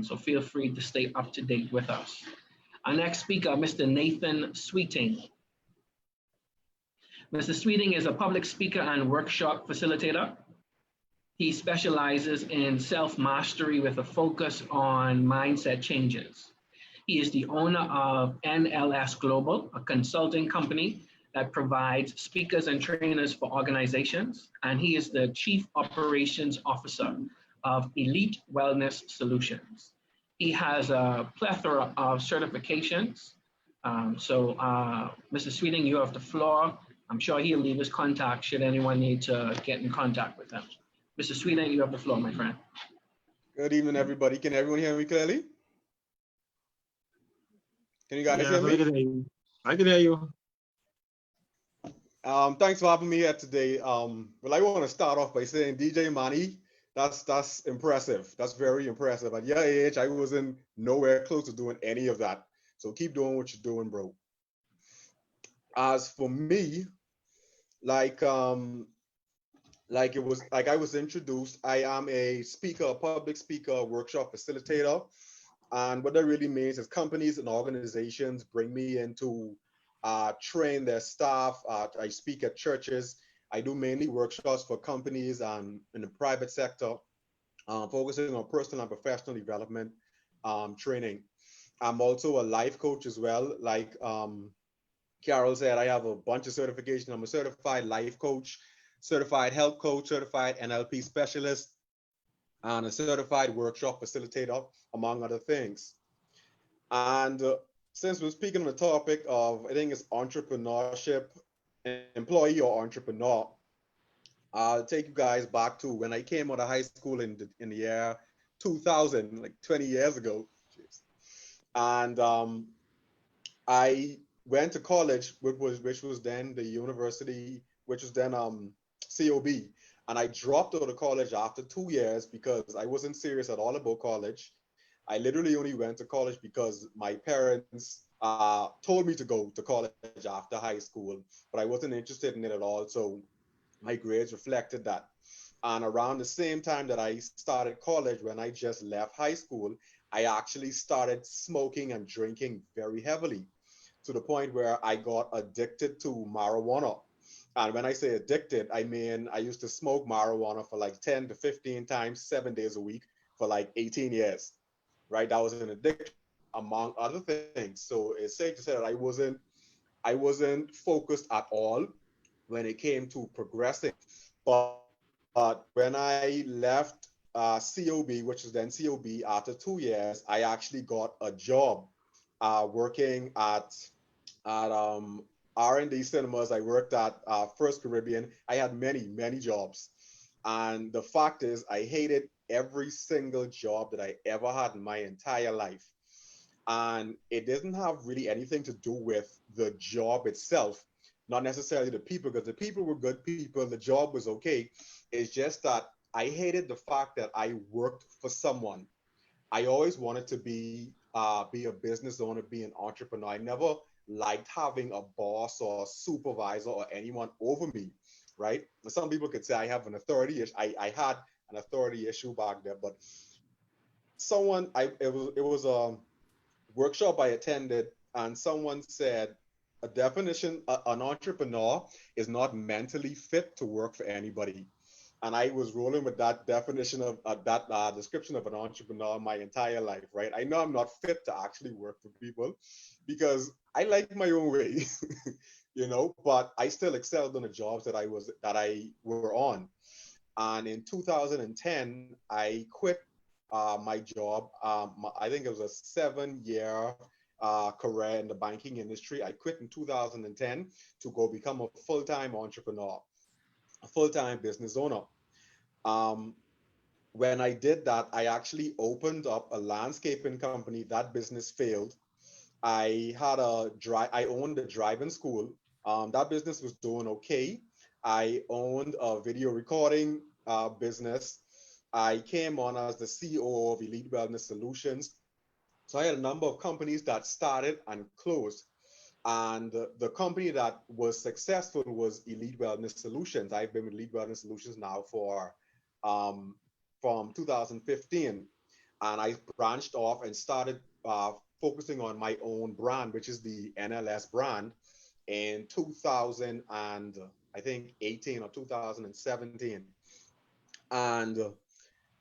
So feel free to stay up to date with us. Our next speaker, Mr. Nathan Sweeting. Mr. Sweeting is a public speaker and workshop facilitator. He specializes in self-mastery with a focus on mindset changes. He is the owner of NLS Global, a consulting company that provides speakers and trainers for organizations, and he is the Chief Operations Officer of Elite Wellness Solutions. He has a plethora of certifications. Mr. Sweeting, you have the floor. I'm sure he'll leave his contact should anyone need to get in contact with him. Mr. Sweeting, you have the floor, my friend. Good evening, everybody. Can everyone hear me clearly? Can you guys hear me? I can hear you. Thanks for having me here today. Well, I want to start off by saying, DJ Manny, that's impressive. That's very impressive. At your age, I wasn't nowhere close to doing any of that. So keep doing what you're doing, bro. As for me, like I was introduced, I am a speaker, a public speaker, workshop facilitator. And what that really means is companies and organizations bring me in to train their staff. I speak at churches. I do mainly workshops for companies and in the private sector, focusing on personal and professional development training. I'm also a life coach as well. Like Carol said, I have a bunch of certification. I'm a certified life coach, certified health coach, certified NLP specialist, and a certified workshop facilitator, among other things. And since we're speaking on the topic of, I think it's entrepreneurship, employee or entrepreneur, I'll take you guys back to when I came out of high school in the year 2000, like 20 years ago. And I went to college, which was then the university, which was then COB. And I dropped out of college after 2 years because I wasn't serious at all about college. I literally only went to college because my parents told me to go to college after high school, but I wasn't interested in it at all. So my grades reflected that. And around the same time that I started college, when I just left high school, I actually started smoking and drinking very heavily to the point where I got addicted to marijuana. And when I say addicted, I mean, I used to smoke marijuana for like 10 to 15 times, 7 days a week for like 18 years, right? That was an addiction, among other things. So it's safe to say that I wasn't focused at all when it came to progressing. But when I left COB, which is then COB, after 2 years, I actually got a job working at R&D cinemas. I worked at First Caribbean. I had many jobs. And the fact is, I hated every single job that I ever had in my entire life. And it didn't have really anything to do with the job itself, not necessarily the people, because the people were good people. The job was okay. It's just that I hated the fact that I worked for someone. I always wanted to be a business owner, be an entrepreneur. I never liked having a boss or a supervisor or anyone over me, right? Some people could say I have an authority issue. I had an authority issue back there, but it was a workshop I attended, and someone said an entrepreneur is not mentally fit to work for anybody. And I was rolling with that definition of that description of an entrepreneur my entire life, right? I know I'm not fit to actually work for people because I like my own way, but I still excelled in the jobs that I were on. And in 2010, I quit my job. I think it was a 7-year career in the banking industry. I quit in 2010 to go become a full-time entrepreneur, a full-time business owner. Um, when I did that, I actually opened up a landscaping company. That business failed. I owned a driving school. That business was doing okay. I owned a video recording business. I came on as the CEO of Elite Wellness Solutions. So I had a number of companies that started and closed. And the company that was successful was Elite Wellness Solutions. I've been with Elite Wellness Solutions now um, from 2015. And I branched off and started focusing on my own brand, which is the NLS brand, in 2000 and I think 18 or 2017. And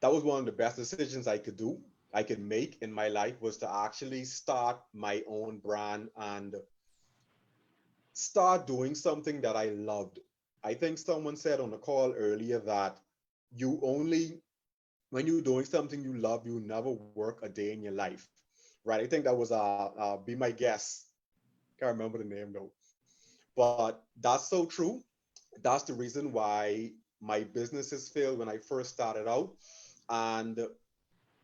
that was one of the best decisions I could make in my life, was to actually start my own brand and start doing something that I loved. I think someone said on the call earlier that when you're doing something you love, you never work a day in your life, right? I think that was Be My Guest. Can't remember the name though, but that's so true. That's the reason why my businesses failed when I first started out. And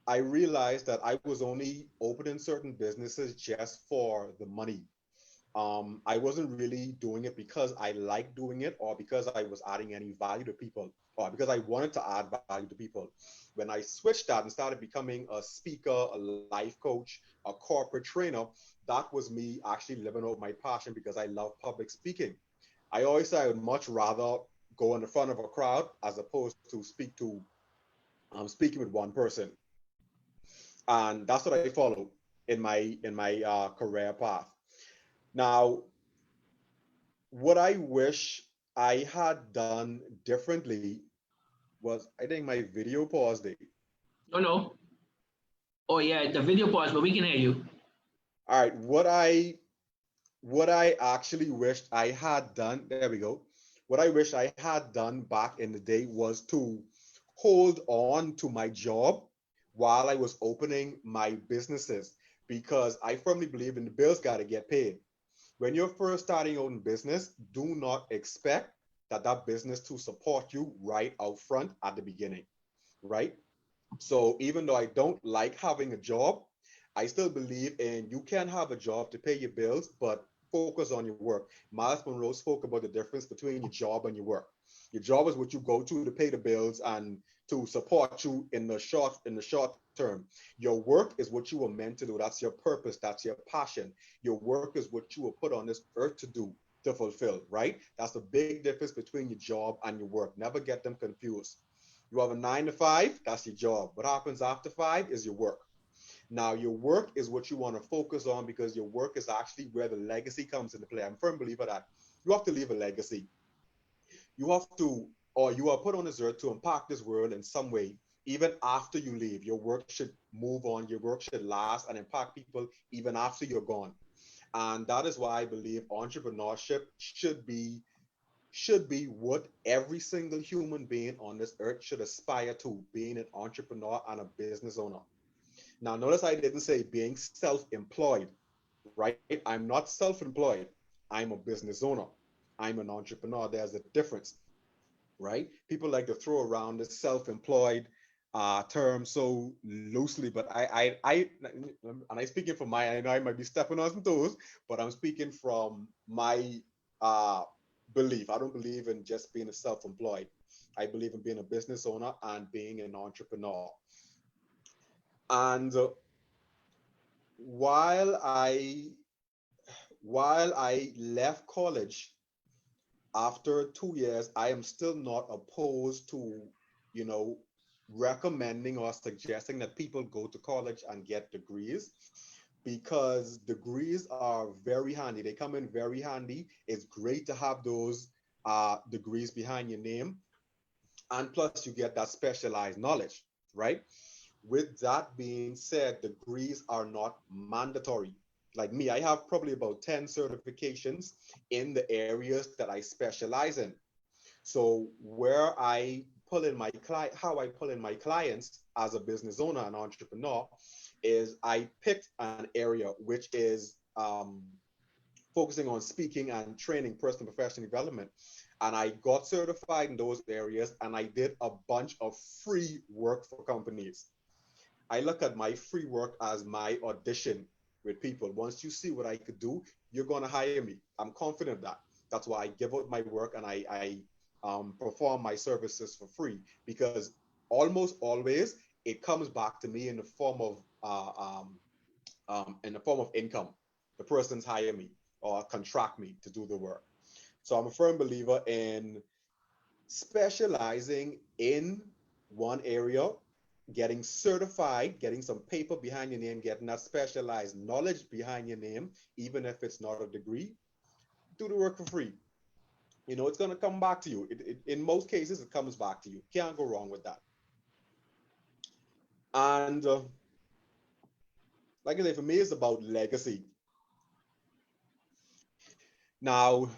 I realized that I was only opening certain businesses just for the money. I wasn't really doing it because I liked doing it or because I was adding any value to people or because I wanted to add value to people. When I switched that and started becoming a speaker, a life coach, a corporate trainer, that was me actually living out my passion because I love public speaking. I always say I would much rather go in the front of a crowd as opposed to speaking with one person. And that's what I follow in my career path. Now, what I wish I had done differently was, I think my video paused it. No, no. Oh yeah, the video pause, but we can hear you. All right, what I actually wished I had done, there we go. What I wish I had done back in the day was to hold on to my job while I was opening my businesses, because I firmly believe in the bills got to get paid. When you're first starting out in business, do not expect that business to support you right out front at the beginning, right? So even though I don't like having a job, I still believe in you can have a job to pay your bills, but focus on your work. Miles Monroe spoke about the difference between your job and your work. Your job is what you go to pay the bills and to support you in the short term. Your work is what you were meant to do. That's your purpose. That's your passion. Your work is what you were put on this earth to do, to fulfill, right? That's the big difference between your job and your work. Never get them confused. You have a 9 to 5, that's your job. What happens after 5 is your work. Now, your work is what you want to focus on because your work is actually where the legacy comes into play. I'm a firm believer that you have to leave a legacy. You have to, or you are put on this earth to impact this world in some way. Even after you leave, your work should move on. Your work should last and impact people even after you're gone. And that is why I believe entrepreneurship should be what every single human being on this earth should aspire to, being an entrepreneur and a business owner. Now, notice I didn't say being self-employed, right? I'm not self-employed. I'm a business owner. I'm an entrepreneur. There's a difference, right? People like to throw around the self-employed term so loosely, but and I speaking from I know I might be stepping on some toes, but I'm speaking from my uh, belief. I don't believe in just being a self-employed. I believe in being a business owner and being an entrepreneur. And while I while I left college after 2 years, I am still not opposed to, you know, recommending or suggesting that people go to college and get degrees, because degrees are very handy. They come in very handy. It's great to have those degrees behind your name. And plus, you get that specialized knowledge, right? With that being said, degrees are not mandatory. Like me, I have probably about 10 certifications in the areas that I specialize in. So where I pull in my client, how I pull in my clients as a business owner and entrepreneur is I picked an area which is focusing on speaking and training, personal and professional development. And I got certified in those areas, and I did a bunch of free work for companies. I look at my free work as my audition with people. Once you see what I could do, you're going to hire me. I'm confident that. That's why I give out my work, and I perform my services for free, because almost always it comes back to me in the form of income. The person's hire me or contract me to do the work. So I'm a firm believer in specializing in one area, getting certified, getting some paper behind your name, getting that specialized knowledge behind your name, even if it's not a degree. Do the work for free. You know, it's going to come back to you. In most cases, it comes back to you. Can't go wrong with that. And like I say, for me, it's about legacy. Now,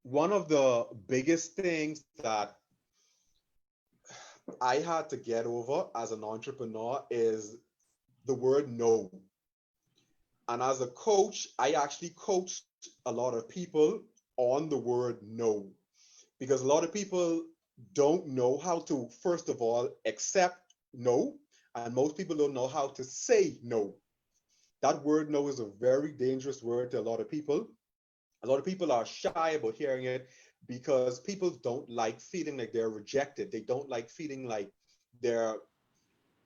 one of the biggest things that I had to get over as an entrepreneur is the word no. And as a coach, I actually coached a lot of people on the word no, because a lot of people don't know how to, first of all, accept no. And most people don't know how to say no. That word no is a very dangerous word to a lot of people. A lot of people are shy about hearing it because people don't like feeling like they're rejected. They don't like feeling like they're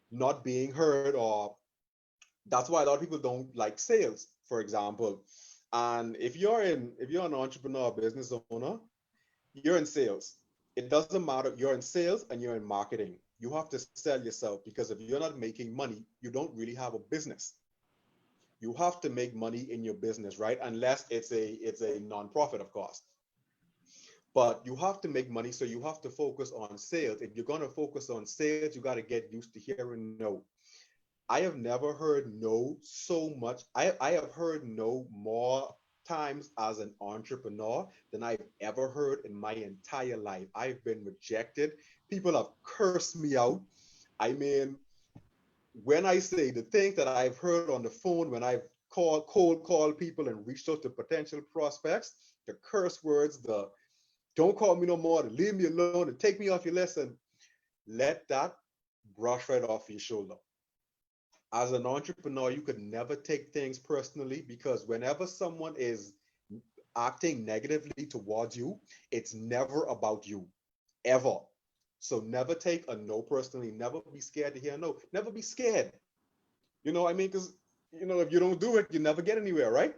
not being heard, or that's why a lot of people don't like sales, for example. And if you're an entrepreneur, business owner, you're in sales. It doesn't matter. You're in sales and you're in marketing. You have to sell yourself, because if you're not making money, you don't really have a business. You have to make money in your business, right? Unless it's a nonprofit, of course. But you have to make money, so you have to focus on sales. If you're going to focus on sales, you got to get used to hearing no. I have never heard no so much. I have heard no more times as an entrepreneur than I've ever heard in my entire life. I've been rejected. People have cursed me out. I mean, when I say the things that I've heard on the phone, when I've cold called people and reached out to potential prospects, the curse words, the don't call me no more, to leave me alone, and take me off your list, and let that brush right off your shoulder. As an entrepreneur, you could never take things personally, because whenever someone is acting negatively towards you, it's never about you, ever. So never take a no personally. Never be scared to hear no. Never be scared. You know, I mean, because, you know, if you don't do it, you never get anywhere, right?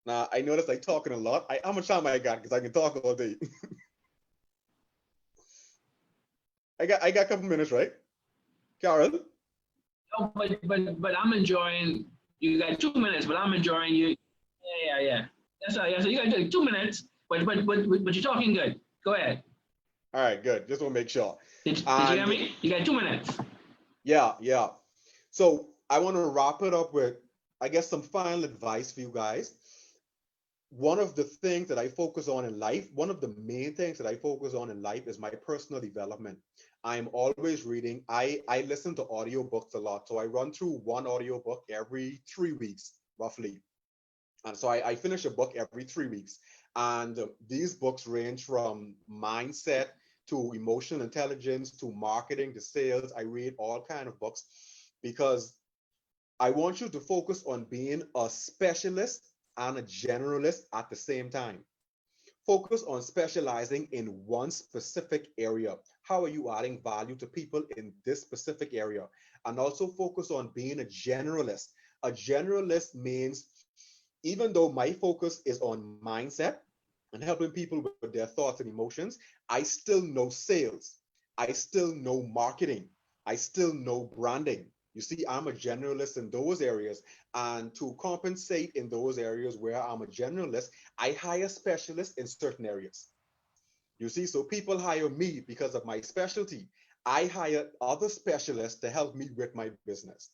Now, I notice I talking a lot. How much time I got? Because I can talk all day. I got a couple minutes, right? Carol? No, but I'm enjoying. You got 2 minutes, but I'm enjoying you. Yeah. That's all. Yeah, so you got 2 minutes, but you're talking good. Go ahead. All right, good. Just want to make sure. Did you hear me? You got 2 minutes. Yeah. So I want to wrap it up with, I guess, some final advice for you guys. One of the things that I focus on in life, one of the main things that I focus on in life is my personal development. I'm always reading. I listen to audiobooks a lot. So I run through one audiobook every 3 weeks, roughly. And so I finish a book every 3 weeks. And these books range from mindset to emotional intelligence to marketing to sales. I read all kinds of books because I want you to focus on being a specialist and a generalist at the same time. Focus on specializing in one specific area. How are you adding value to people in this specific area? And also focus on being a generalist. A generalist means even though my focus is on mindset and helping people with their thoughts and emotions, I still know sales. I still know marketing. I still know branding. You see, I'm a generalist in those areas. And to compensate in those areas where I'm a generalist, I hire specialists in certain areas. You see, so people hire me because of my specialty. I hire other specialists to help me with my business.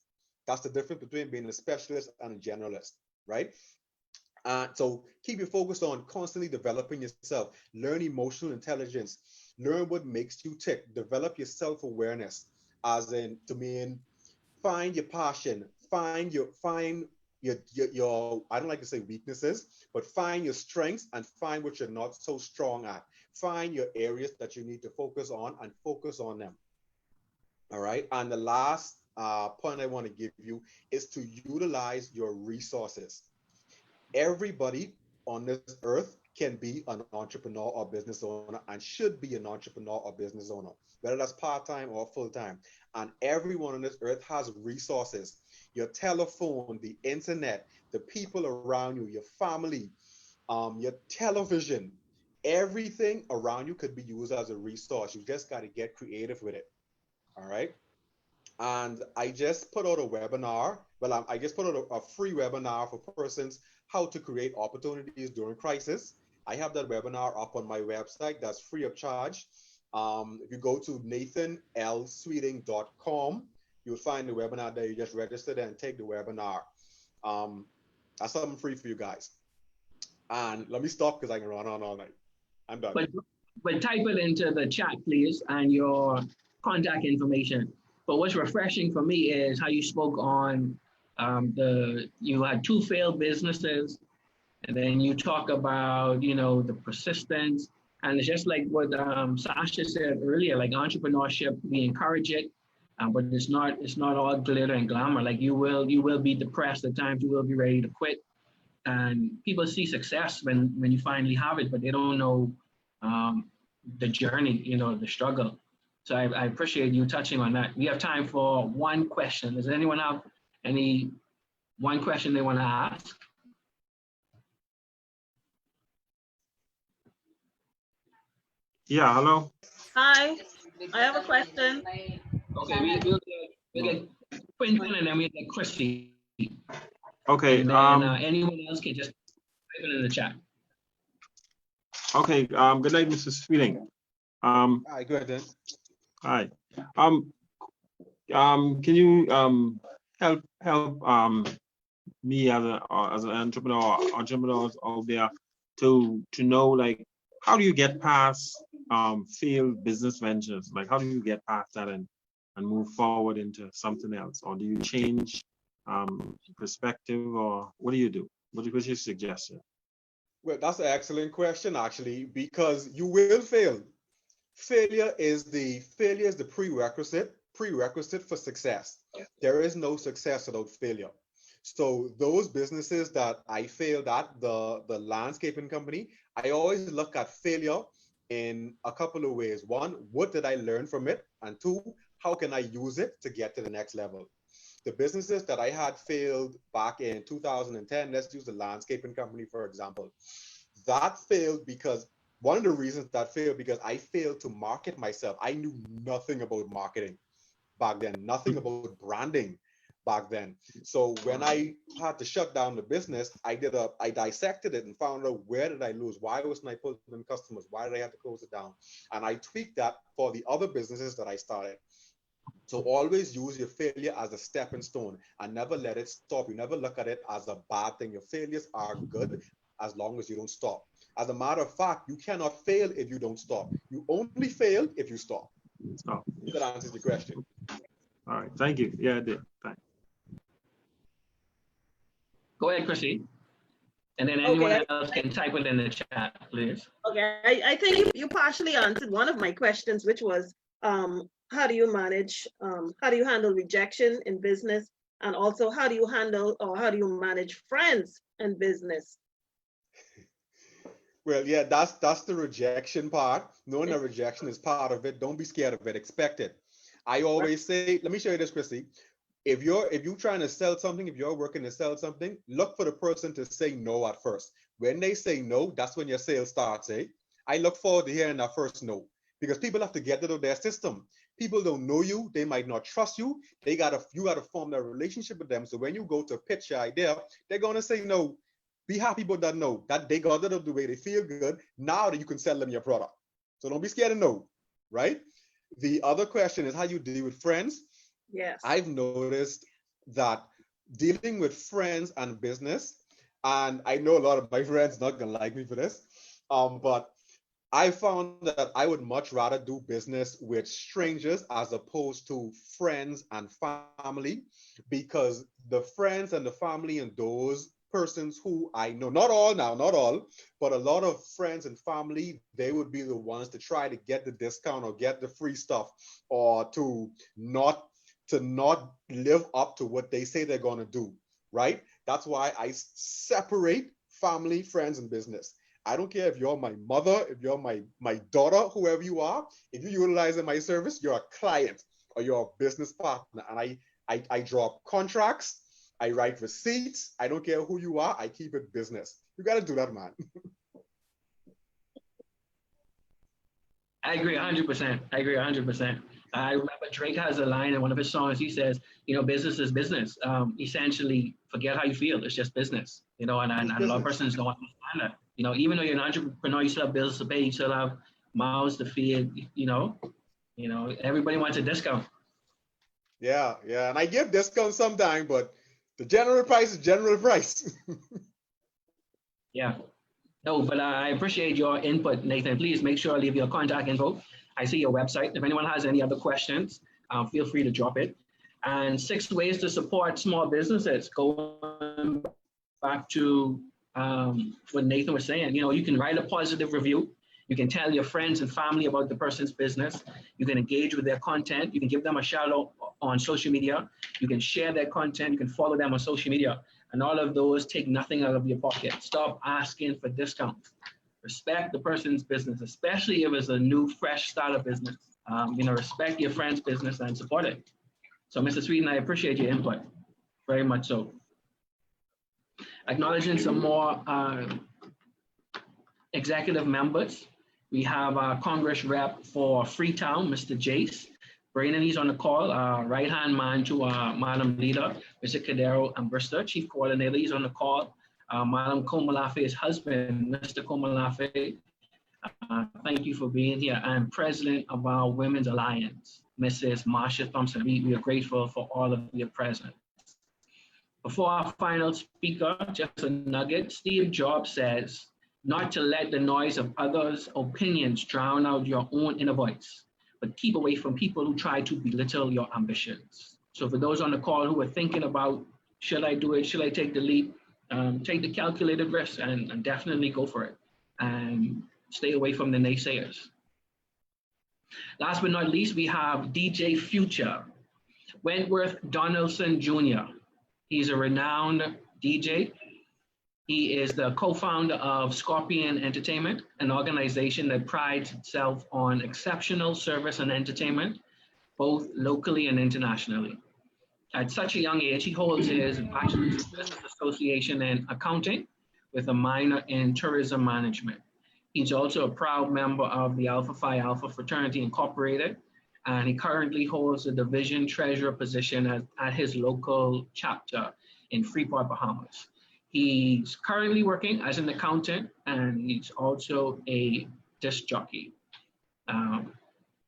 That's the difference between being a specialist and a generalist, right? So keep your focus on constantly developing yourself, learn emotional intelligence, learn what makes you tick, develop your self-awareness, as in to mean find your passion, find your I don't like to say weaknesses, but find your strengths and find what you're not so strong at. Find your areas that you need to focus on and focus on them. All right. And the last point I want to give you is to utilize your resources. Everybody on this earth can be an entrepreneur or business owner and should be an entrepreneur or business owner, whether that's part-time or full-time. And everyone on this earth has resources. Your telephone, the internet, the people around you, your family, your television, everything around you could be used as a resource. You just got to get creative with it. All right. And I just put out a webinar. Well, I just put out a free webinar for persons how to create opportunities during crisis. I have that webinar up on my website. That's free of charge. If you go to nathanlsweeting.com, you'll find the webinar there. You just register there and take the webinar. That's something free for you guys. And let me stop because I can run on all night. I'm done. But type it into the chat, please, and your contact information. But what's refreshing for me is how you spoke on you had 2 failed businesses, and then you talk about, the persistence. And it's just like what Sasha said earlier, like entrepreneurship, we encourage it, but it's not all glitter and glamour. Like you will be depressed at times, you will be ready to quit. And people see success when you finally have it, but they don't know the journey, the struggle. So I appreciate you touching on that. We have time for one question. Does anyone have one question they want to ask? Yeah, hello. Hi, I have a question. Okay, we'll get Quentin and then we'll get Chrissy. Okay. And then anyone else can just type it in the chat. Okay. Good night, Mr. Sweeting. All right, go ahead then. Hi. Can you help me as an entrepreneurs out there to know, like, how do you get past failed business ventures? Like, how do you get past that and move forward into something else? Or do you change perspective, or what do you do? What's your suggestion? Well, that's an excellent question, actually, because you will fail. Failure is the prerequisite for success. There is no success without failure. So those businesses that I failed at, the landscaping company, I always look at failure in a couple of ways. One, what did I learn from it? And 2, how can I use it to get to the next level? The businesses that I had failed back in 2010, let's use the landscaping company, for example. That failed because one of the reasons that failed because I failed to market myself. I knew nothing about marketing back then, nothing about branding back then. So when I had to shut down the business, I dissected it and found out, where did I lose? Why wasn't I pulling in customers? Why did I have to close it down? And I tweaked that for the other businesses that I started. So always use your failure as a stepping stone and never let it stop you. Never look at it as a bad thing. Your failures are good as long as you don't stop. As a matter of fact, you cannot fail if you don't stop. You only fail if you stop. Stop. That answers your question. All right, thank you. Yeah, I did. Thanks. Go ahead, Chrissy. And then anyone else can type it in the chat, please. Okay, I think you partially answered one of my questions, which was how do you handle rejection in business? And also, how do you manage friends in business? Well, yeah, that's the rejection part. Knowing that rejection is part of it. Don't be scared of it. Expect it. I always say, let me show you this, Chrissy. if you're trying to sell something, if you're working to sell something, look for the person to say no at first. When they say no, that's when your sales starts, eh? I look forward to hearing that first no, because people have to get out of their system. People don't know you, they might not trust you. You gotta form that relationship with them. So when you go to pitch your idea, they're gonna say no. Be happy about that no. That they got it out of the way, they feel good. Now that you can sell them your product. So don't be scared of no, right? The other question is how you deal with friends. Yes. I've noticed that dealing with friends and business, and I know a lot of my friends not gonna like me for this, but I found that I would much rather do business with strangers as opposed to friends and family, because the friends and the family and those persons who I know, not all now, not all, but a lot of friends and family, they would be the ones to try to get the discount or get the free stuff, or to not live up to what they say they're going to do, right? That's why I separate family, friends, and business. I don't care if you're my mother, if you're my daughter, whoever you are. If you're utilizing my service, you're a client or you're a business partner. And I draw up contracts, I write receipts. I don't care who you are. I keep it business. You got to do that, man. I agree 100%. I agree 100%. I remember Drake has a line in one of his songs. He says, business is business. Essentially, forget how you feel. It's just business. And a lot of persons don't understand that. Even though you're an entrepreneur, you still have bills to pay. You still have mouths to feed. Everybody wants a discount. Yeah. And I give discounts sometimes, but the general price is general price. Yeah. No, but I appreciate your input, Nathan. Please make sure I leave your contact info. I see your website. If anyone has any other questions, feel free to drop it. And 6 ways to support small businesses. Going back to what Nathan was saying, you can write a positive review. You can tell your friends and family about the person's business. You can engage with their content. You can give them a shout out on social media. You can share their content. You can follow them on social media. And all of those take nothing out of your pocket. Stop asking for discounts. Respect the person's business, especially if it's a new, fresh startup business. Respect your friend's business and support it. So, Mr. Sweden, I appreciate your input, very much so. Acknowledging some more executive members. We have our Congress rep for Freetown, Mr. Jace. Brandon, he's on the call, right-hand man to Madam Leader, Mr. Cadero and Bristol, Chief Coordinator, he's on the call. Madam Komalafe's husband, Mr. Komalafe, thank you for being here. I'm president of our Women's Alliance, Mrs. Marsha Thompson. We are grateful for all of your presence. Before our final speaker, just a nugget, Steve Jobs says, not to let the noise of others' opinions drown out your own inner voice, but keep away from people who try to belittle your ambitions. So for those on the call who are thinking about, should I do it? Should I take the leap? Take the calculated risk and definitely go for it. And stay away from the naysayers. Last but not least, we have DJ Future, Wentworth Donaldson Jr. He's a renowned DJ. He is the co-founder of Scorpion Entertainment, an organization that prides itself on exceptional service and entertainment, both locally and internationally. At such a young age, he holds his Bachelor's of Business Association in Accounting with a minor in Tourism Management. He's also a proud member of the Alpha Phi Alpha Fraternity Incorporated, and he currently holds a division treasurer position at his local chapter in Freeport, Bahamas. He's currently working as an accountant, and he's also a disc jockey.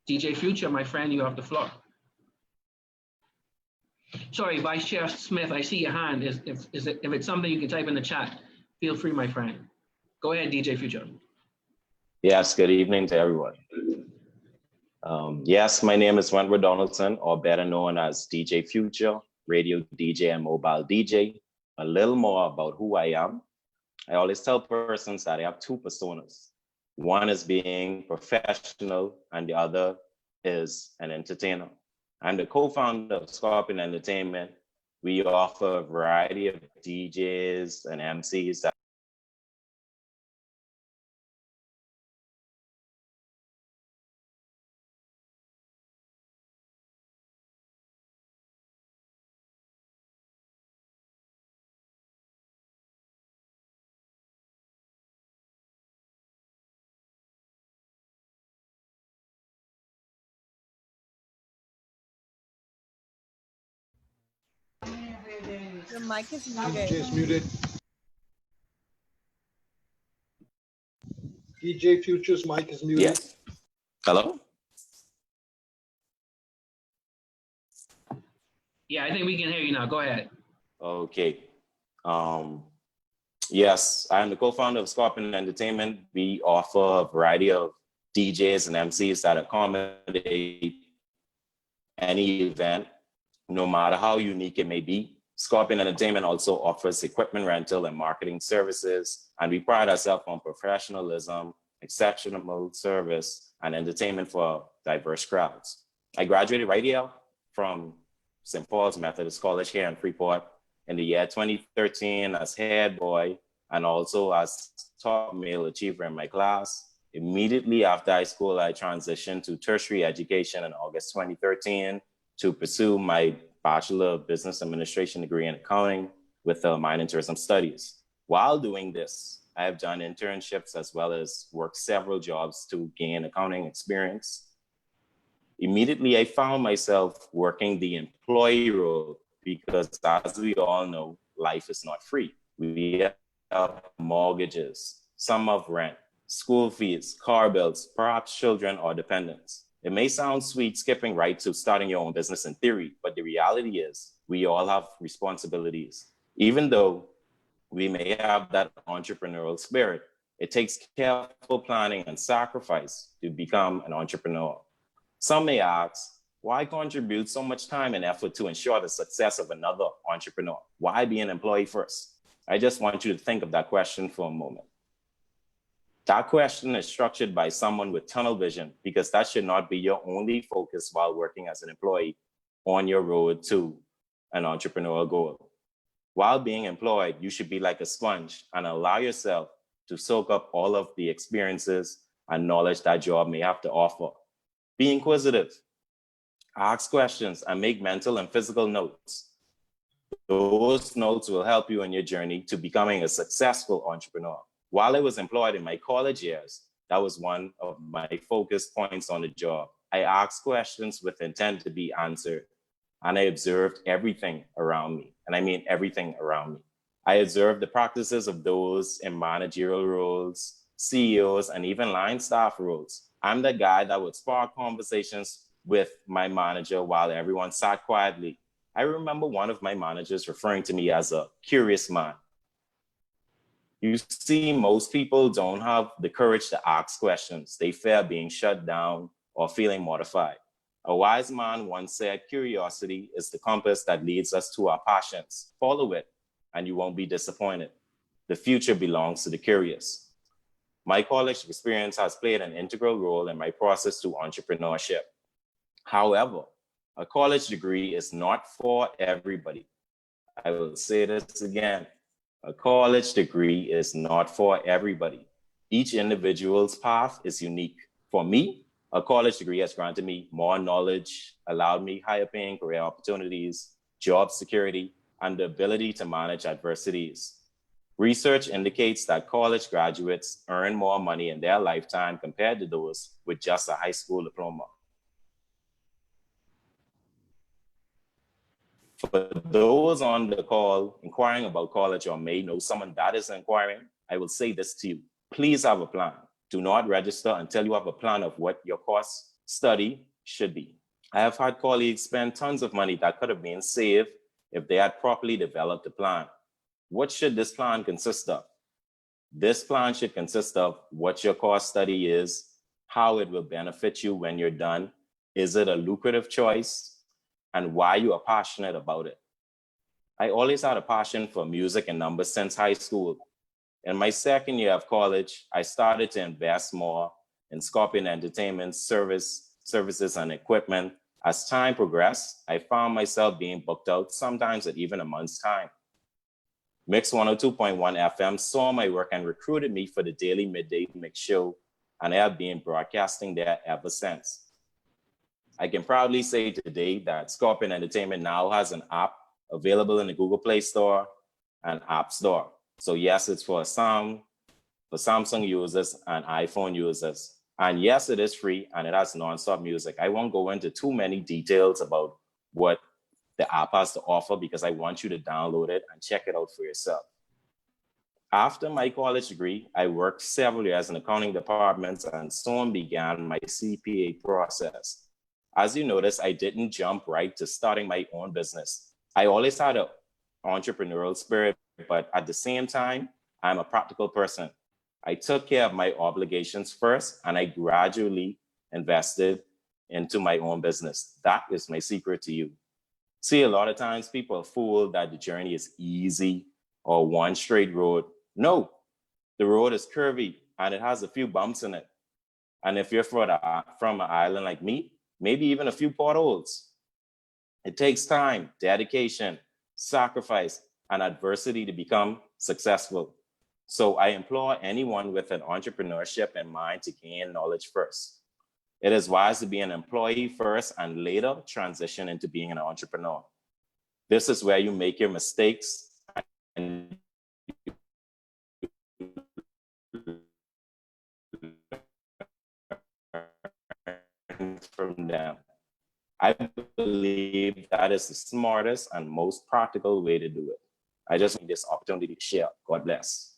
DJ Future, my friend, you have the floor. Sorry, Vice Chair Smith, I see your hand. If it's something you can type in the chat, feel free, my friend. Go ahead, DJ Future. Yes, good evening to everyone. Yes, my name is Wentworth Donaldson, or better known as DJ Future, radio DJ and mobile DJ. A little more about who I am. I always tell persons that I have 2 personas. One is being professional and the other is an entertainer. I'm the co-founder of Scorpion Entertainment. We offer a variety of DJs and MCs that Your mic is DJ muted. is muted. DJ Future's mic is muted. Yes. Hello? Yeah, I think we can hear you now. Go ahead. Okay. Yes, I am the co-founder of Scorpion Entertainment. We offer a variety of DJs and MCs that accommodate any event, no matter how unique it may be. Scorpion Entertainment also offers equipment rental and marketing services, and we pride ourselves on professionalism, exceptional service, and entertainment for diverse crowds. I graduated right here from St. Paul's Methodist College here in Freeport in the year 2013 as head boy and also as top male achiever in my class. Immediately after high school, I transitioned to tertiary education in August 2013 to pursue my Bachelor of Business Administration degree in accounting with a minor in tourism studies. While doing this, I have done internships as well as worked several jobs to gain accounting experience. Immediately, I found myself working the employee role because, as we all know, life is not free. We have mortgages, some have rent, school fees, car bills, perhaps children or dependents. It may sound sweet skipping right to starting your own business in theory, but the reality is we all have responsibilities. Even though we may have that entrepreneurial spirit, it takes careful planning and sacrifice to become an entrepreneur. Some may ask, why contribute so much time and effort to ensure the success of another entrepreneur? Why be an employee first? I just want you to think of that question for a moment. That question is structured by someone with tunnel vision because that should not be your only focus while working as an employee on your road to an entrepreneurial goal. While being employed, you should be like a sponge and allow yourself to soak up all of the experiences and knowledge that job may have to offer. Be inquisitive, ask questions, and make mental and physical notes. Those notes will help you on your journey to becoming a successful entrepreneur. While I was employed in my college years, that was one of my focus points on the job. I asked questions with intent to be answered, and I observed everything around me. And I mean everything around me. I observed the practices of those in managerial roles, CEOs, and even line staff roles. I'm the guy that would spark conversations with my manager while everyone sat quietly. I remember one of my managers referring to me as a curious man. You see, most people don't have the courage to ask questions. They fear being shut down or feeling mortified. A wise man once said, curiosity is the compass that leads us to our passions. Follow it, and you won't be disappointed. The future belongs to the curious. My college experience has played an integral role in my process to entrepreneurship. However, a college degree is not for everybody. I will say this again. A college degree is not for everybody. Each individual's path is unique. For me, a college degree has granted me more knowledge, allowed me higher paying career opportunities, job security, and the ability to manage adversities. Research indicates that college graduates earn more money in their lifetime compared to those with just a high school diploma. For those on the call inquiring about college or may know someone that is inquiring, I will say this to you. Please have a plan. Do not register until you have a plan of what your course study should be. I have had colleagues spend tons of money that could have been saved if they had properly developed a plan. What should this plan consist of? This plan should consist of what your course study is, how it will benefit you when you're done, is it a lucrative choice, and why you are passionate about it. I always had a passion for music and numbers since high school. In my second year of college, I started to invest more in Scorpion Entertainment services and equipment. As time progressed, I found myself being booked out, sometimes at even a month's time. Mix 102.1 FM saw my work and recruited me for the daily midday mix show, and I have been broadcasting there ever since. I can proudly say today that Scorpion Entertainment now has an app available in the Google Play Store and App Store. So yes, it's for Samsung users and iPhone users. And yes, it is free and it has non-stop music. I won't go into too many details about what the app has to offer because I want you to download it and check it out for yourself. After my college degree, I worked several years in accounting departments and soon began my CPA process. As you notice, I didn't jump right to starting my own business. I always had an entrepreneurial spirit, but at the same time, I'm a practical person. I took care of my obligations first, and I gradually invested into my own business. That is my secret to you. See, a lot of times people are fooled that the journey is easy or one straight road. No, the road is curvy and it has a few bumps in it. And if you're from an island like me, maybe even a few potholes. It takes time, dedication, sacrifice, and adversity to become successful. So I implore anyone with an entrepreneurship in mind to gain knowledge first. It is wise to be an employee first and later transition into being an entrepreneur. This is where you make your mistakes and from them. I believe that is the smartest and most practical way to do it. I just need this opportunity to share. God bless.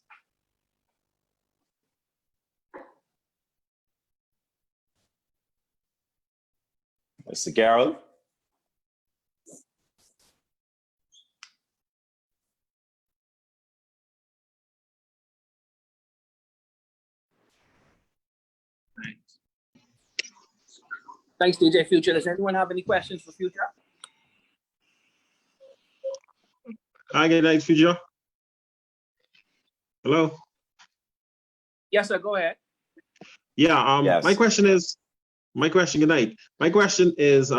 Mr. Carroll? Thanks, DJ Future. Does anyone have any questions for Future? Hi, good night, Future. Hello. Yes, sir. Go ahead. Yeah. Yes. My question, good night. My question is,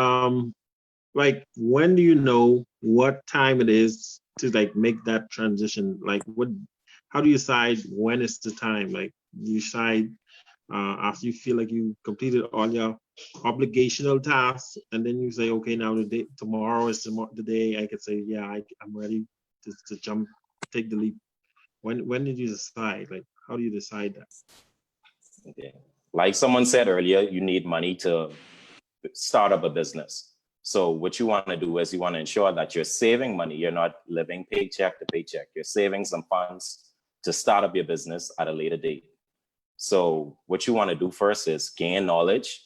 like, when do you know what time it is to like make that transition? Like, how do you decide when is the time? Like, you decide after you feel like you completed all your obligational tasks, and then you say, okay, now tomorrow is the day I could say, yeah, I'm ready to jump, take the leap. When did you decide? Like, how do you decide that? Okay. Like someone said earlier, you need money to start up a business. So what you want to do is you want to ensure that you're saving money. You're not living paycheck to paycheck. You're saving some funds to start up your business at a later date. So what you want to do first is gain knowledge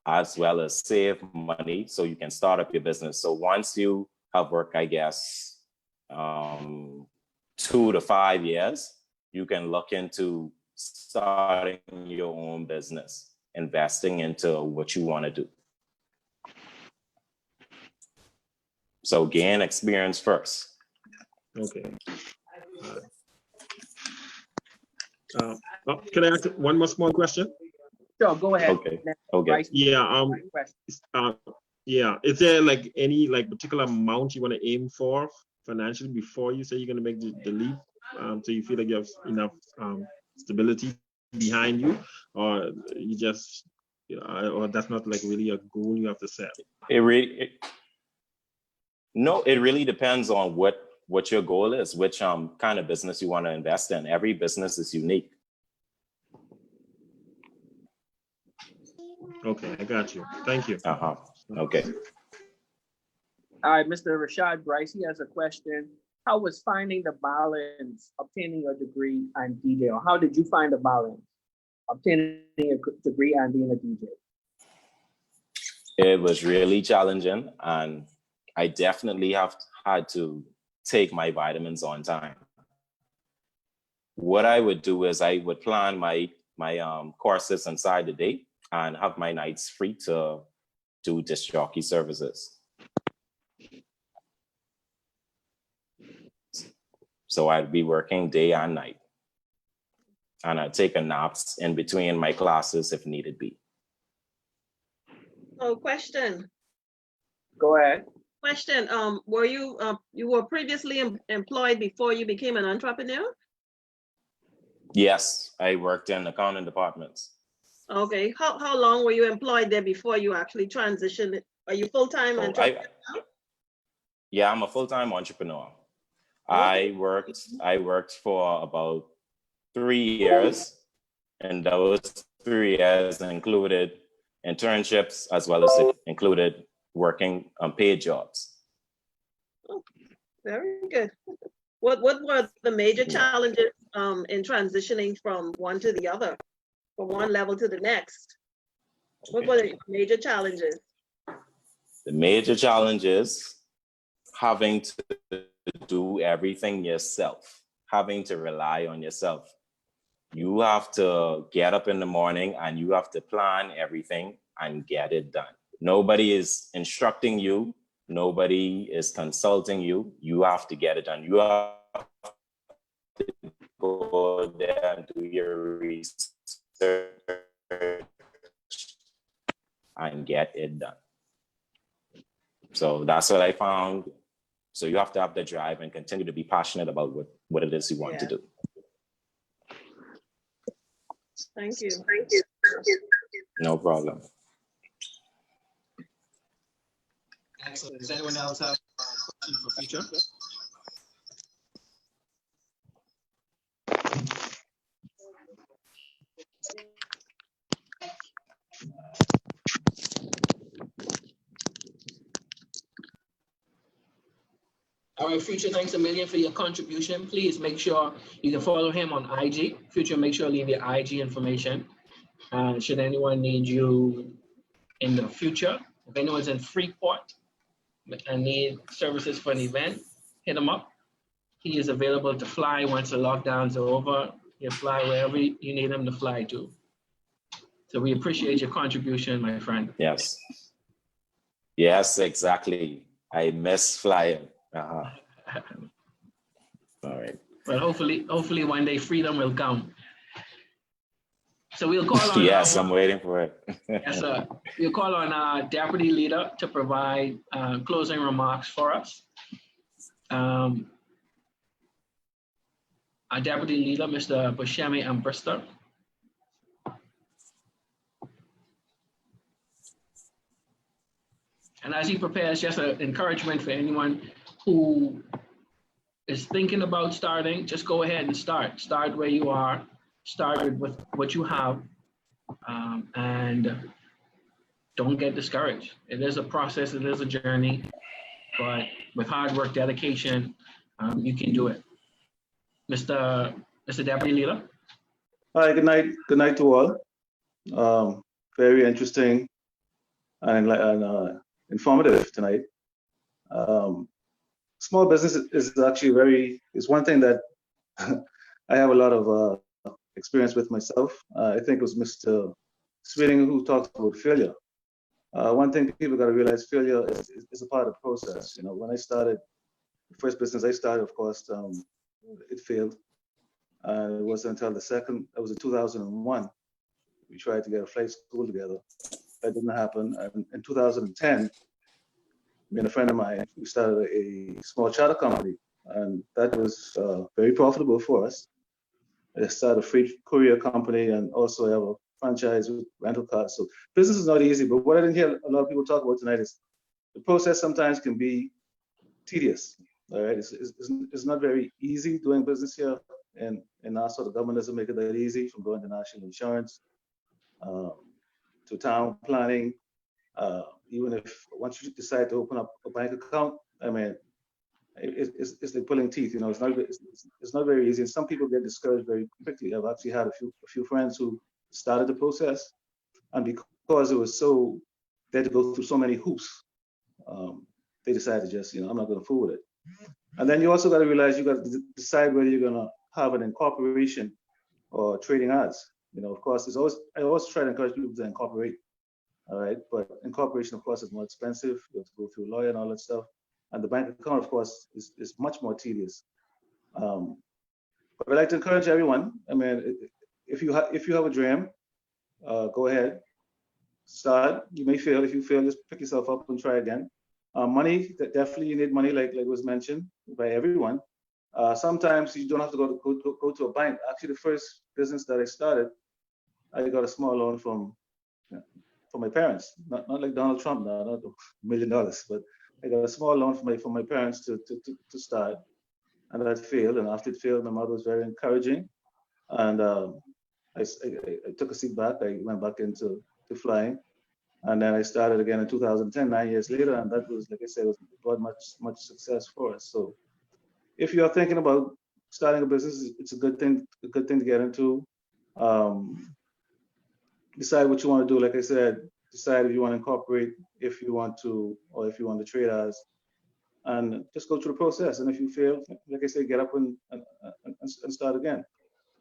as well as save money so you can start up your business. So once you have worked, I guess, 2 to 5 years, you can look into starting your own business, investing into what you want to do. So gain experience first. Okay. Can I ask one more small question? Sure, go ahead. Okay. Yeah. Is there like any like particular amount you want to aim for financially before you say you're going to make the leap? So you feel like you have enough stability behind you, or you just, or that's not like really a goal you have to set? It really depends on what your goal is, which kind of business you want to invest in. Every business is unique. Okay, I got you. Thank you. Okay. All right, Mr. Rashad Bryce, he has a question. How was finding the balance, obtaining a degree and DJ? Or how did you find the balance, obtaining a degree and being a DJ? It was really challenging, and I definitely have had to take my vitamins on time. What I would do is I would plan my courses inside the day and have my nights free to do disc jockey services. So I'd be working day and night, and I'd take a naps in between my classes if needed be. Oh, question. Go ahead. Question. Were you were previously employed before you became an entrepreneur? Yes, I worked in accounting departments. Okay. How long were you employed there before you actually transitioned? Are you full-time entrepreneur? Yeah, I'm a full-time entrepreneur. Okay. I worked for about 3 years, and those 3 years included internships as well as it included working on paid jobs. Very good. What were the major challenges in transitioning from one to the other, from one level to the next? What were the major challenges? The major challenge is having to do everything yourself, having to rely on yourself. You have to get up in the morning and you have to plan everything and get it done. Nobody is instructing you. Nobody is consulting you. You have to get it done. You have to go there and do your research and get it done. So that's what I found. So you have to have the drive and continue to be passionate about what it is you want to do. Thank you. No problem. Excellent. Does anyone else have a question for future? All right, Future, thanks a million for your contribution. Please make sure you can follow him on IG. Future, make sure leave your IG information. Should anyone need you in the future, if anyone's in Freeport and need services for an event, hit him up. He is available to fly once the lockdowns are over. He'll fly wherever you need him to fly to. So we appreciate your contribution, my friend. Yes. Yes, exactly. I miss flying. All right. But hopefully one day freedom will come. So we'll call on yes, I'm waiting for it. yes, sir. We'll call on our deputy leader to provide closing remarks for us. Our deputy leader, Mr. Bushemi Ambrister. And as he prepares, just an encouragement for anyone who is thinking about starting, just go ahead and start. Start where you are, start with what you have, and don't get discouraged. It is a process, it is a journey, but with hard work, dedication, you can do it. Mr. Deputy Leader. Hi, good night. Good night to all. Very interesting and informative tonight. Small business is actually is one thing that I have a lot of experience with myself. I think it was Mr. Sweeting who talked about failure. One thing people got to realize, failure is a part of the process. You know, when I started the first business I started, of course, it failed. It wasn't until the second, that was in 2001, we tried to get a flight school together. That didn't happen. And in 2010, me and a friend of mine, we started a small charter company, and that was very profitable for us. I started a freight courier company and also have a franchise with rental cars. So business is not easy, but what I didn't hear a lot of people talk about tonight is the process sometimes can be tedious. All right, it's not very easy doing business here, and our sort of government doesn't make it that easy, from going to national insurance to town planning. Even if once you decide to open up a bank account, I mean, it's like pulling teeth. You know, it's not very easy. And some people get discouraged very quickly. I've actually had a few friends who started the process, and because it was so, they had to go through so many hoops, they decided just, I'm not going to fool with it. And then you also got to realize you got to decide whether you're going to have an incorporation or trading as. Of course, I always try to encourage people to incorporate. All right, but incorporation, of course, is more expensive. You have to go through a lawyer and all that stuff. And the bank account, of course, is much more tedious. But I'd like to encourage everyone. I mean, if you have a dream, go ahead, start. You may fail. If you fail, just pick yourself up and try again. Money, definitely you need money, like was mentioned by everyone. Sometimes you don't have to go to a bank. Actually, the first business that I started, I got a small loan from my parents, not like Donald Trump, not $1 million, but I got a small loan from my parents to start, and that failed. And after it failed, my mother was very encouraging, and I took a seat back. I went back into flying, and then I started again in 2010, 9 years later, and that was, like I said, was brought much success for us. So if you're thinking about starting a business, it's a good thing to get into. Decide what you want to do. Like I said, decide if you want to incorporate, if you want to, or if you want to trade as, and just go through the process. And if you fail, like I said, get up and start again.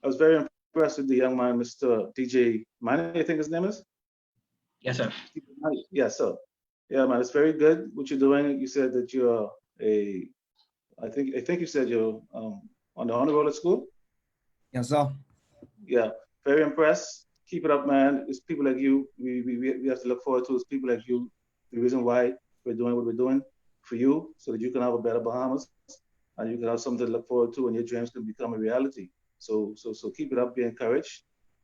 I was very impressed with the young man, Mr. DJ Manny, I think his name is. Yes, sir. Yeah, so yeah, man, it's very good what you're doing. You said that you're I think you said you're on the honor roll at school. Yes, sir. Yeah, very impressed. Keep it up, man. It's people like you we have to look forward to. It's people like you. The reason why we're doing what we're doing for you, so that you can have a better Bahamas and you can have something to look forward to, and your dreams can become a reality. So keep it up. Be encouraged,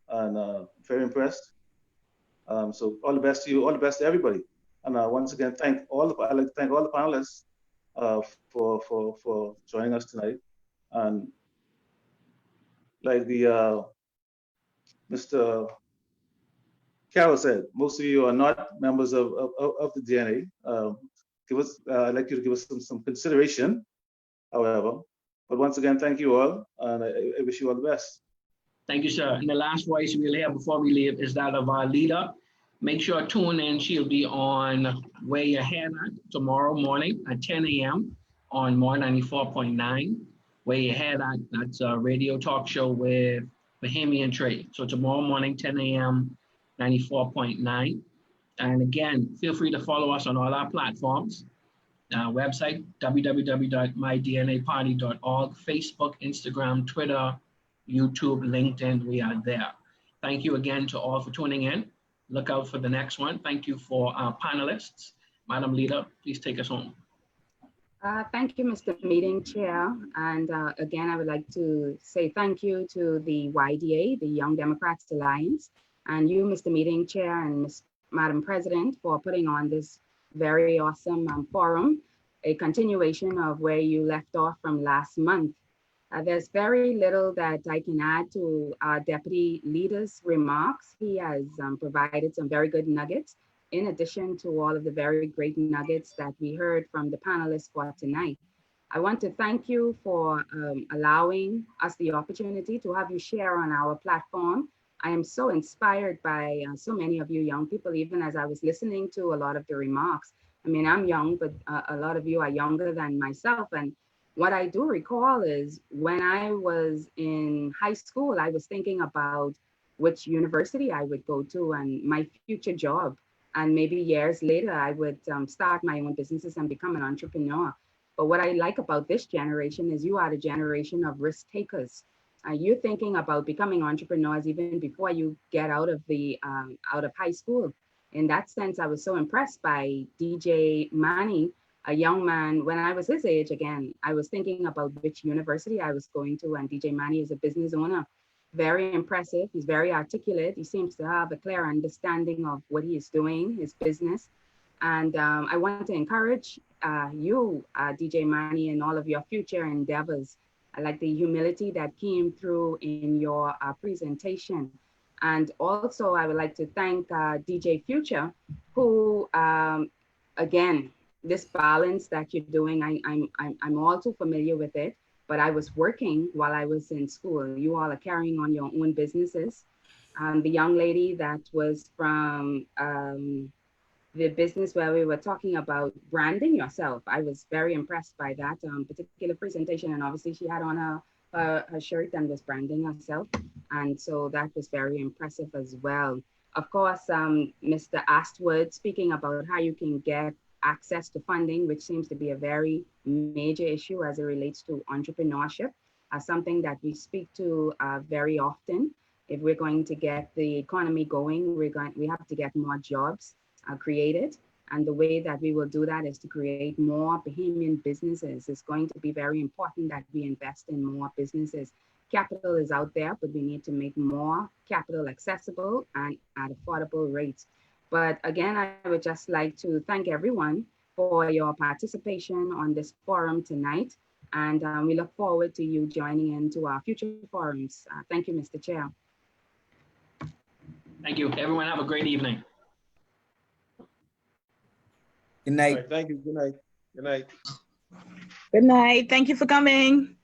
and very impressed. So all the best to you. All the best to everybody. And once again, I'd like to thank all the panelists for joining us tonight. And like the Mr. Carroll said, most of you are not members of the DNA. I'd like you to give us some consideration, however. But once again, thank you all, and I wish you all the best. Thank you, sir. And the last voice we'll hear before we leave is that of our leader. Make sure to tune in. She'll be on Where Your Head At tomorrow morning at 10 a.m. on More 94.9. Where Your Head At, that's a radio talk show with Bahamian Trade. So tomorrow morning, 10 a.m., 94.9. And again, feel free to follow us on all our platforms. Website, www.mydnaparty.org, Facebook, Instagram, Twitter, YouTube, LinkedIn, we are there. Thank you again to all for tuning in. Look out for the next one. Thank you for our panelists. Madam Leader, please take us home. Thank you, Mr. Meeting Chair. And again, I would like to say thank you to the YDA, the Young Democrats Alliance, and you, Mr. Meeting Chair, and Madam President, for putting on this very awesome forum, a continuation of where you left off from last month. There's very little that I can add to our Deputy Leader's remarks. He has provided some very good nuggets, in addition to all of the very great nuggets that we heard from the panelists for tonight. I want to thank you for allowing us the opportunity to have you share on our platform. I am so inspired by so many of you young people, even as I was listening to a lot of the remarks. I mean, I'm young, but a lot of you are younger than myself. And what I do recall is when I was in high school, I was thinking about which university I would go to and my future job. And maybe years later, I would start my own businesses and become an entrepreneur. But what I like about this generation is you are the generation of risk takers. You're thinking about becoming entrepreneurs even before you get out of high school. In that sense, I was so impressed by DJ Manny, a young man. When I was his age, again, I was thinking about which university I was going to, and DJ Manny is a business owner. Very impressive. He's very articulate. He seems to have a clear understanding of what he is doing, his business. And I want to encourage you, DJ Manny, and all of your future endeavors. I like the humility that came through in your presentation. And also, I would like to thank DJ Future, who, again, this balance that you're doing, I'm all too familiar with it, but I was working while I was in school. You all are carrying on your own businesses. The young lady that was from the business where we were talking about branding yourself, I was very impressed by that particular presentation. And obviously she had on her shirt and was branding herself. And so that was very impressive as well. Of course, Mr. Astwood speaking about how you can get access to funding, which seems to be a very major issue as it relates to entrepreneurship, something that we speak to very often. If we're going to get the economy going, we have to get more jobs created. And the way that we will do that is to create more Bahamian businesses. It's going to be very important that we invest in more businesses. Capital is out there, but we need to make more capital accessible and at affordable rates. But again, I would just like to thank everyone for your participation on this forum tonight. And we look forward to you joining into our future forums. Thank you, Mr. Chair. Thank you. Everyone have a great evening. Good night. Right, thank you. Good night. Good night. Good night. Thank you for coming.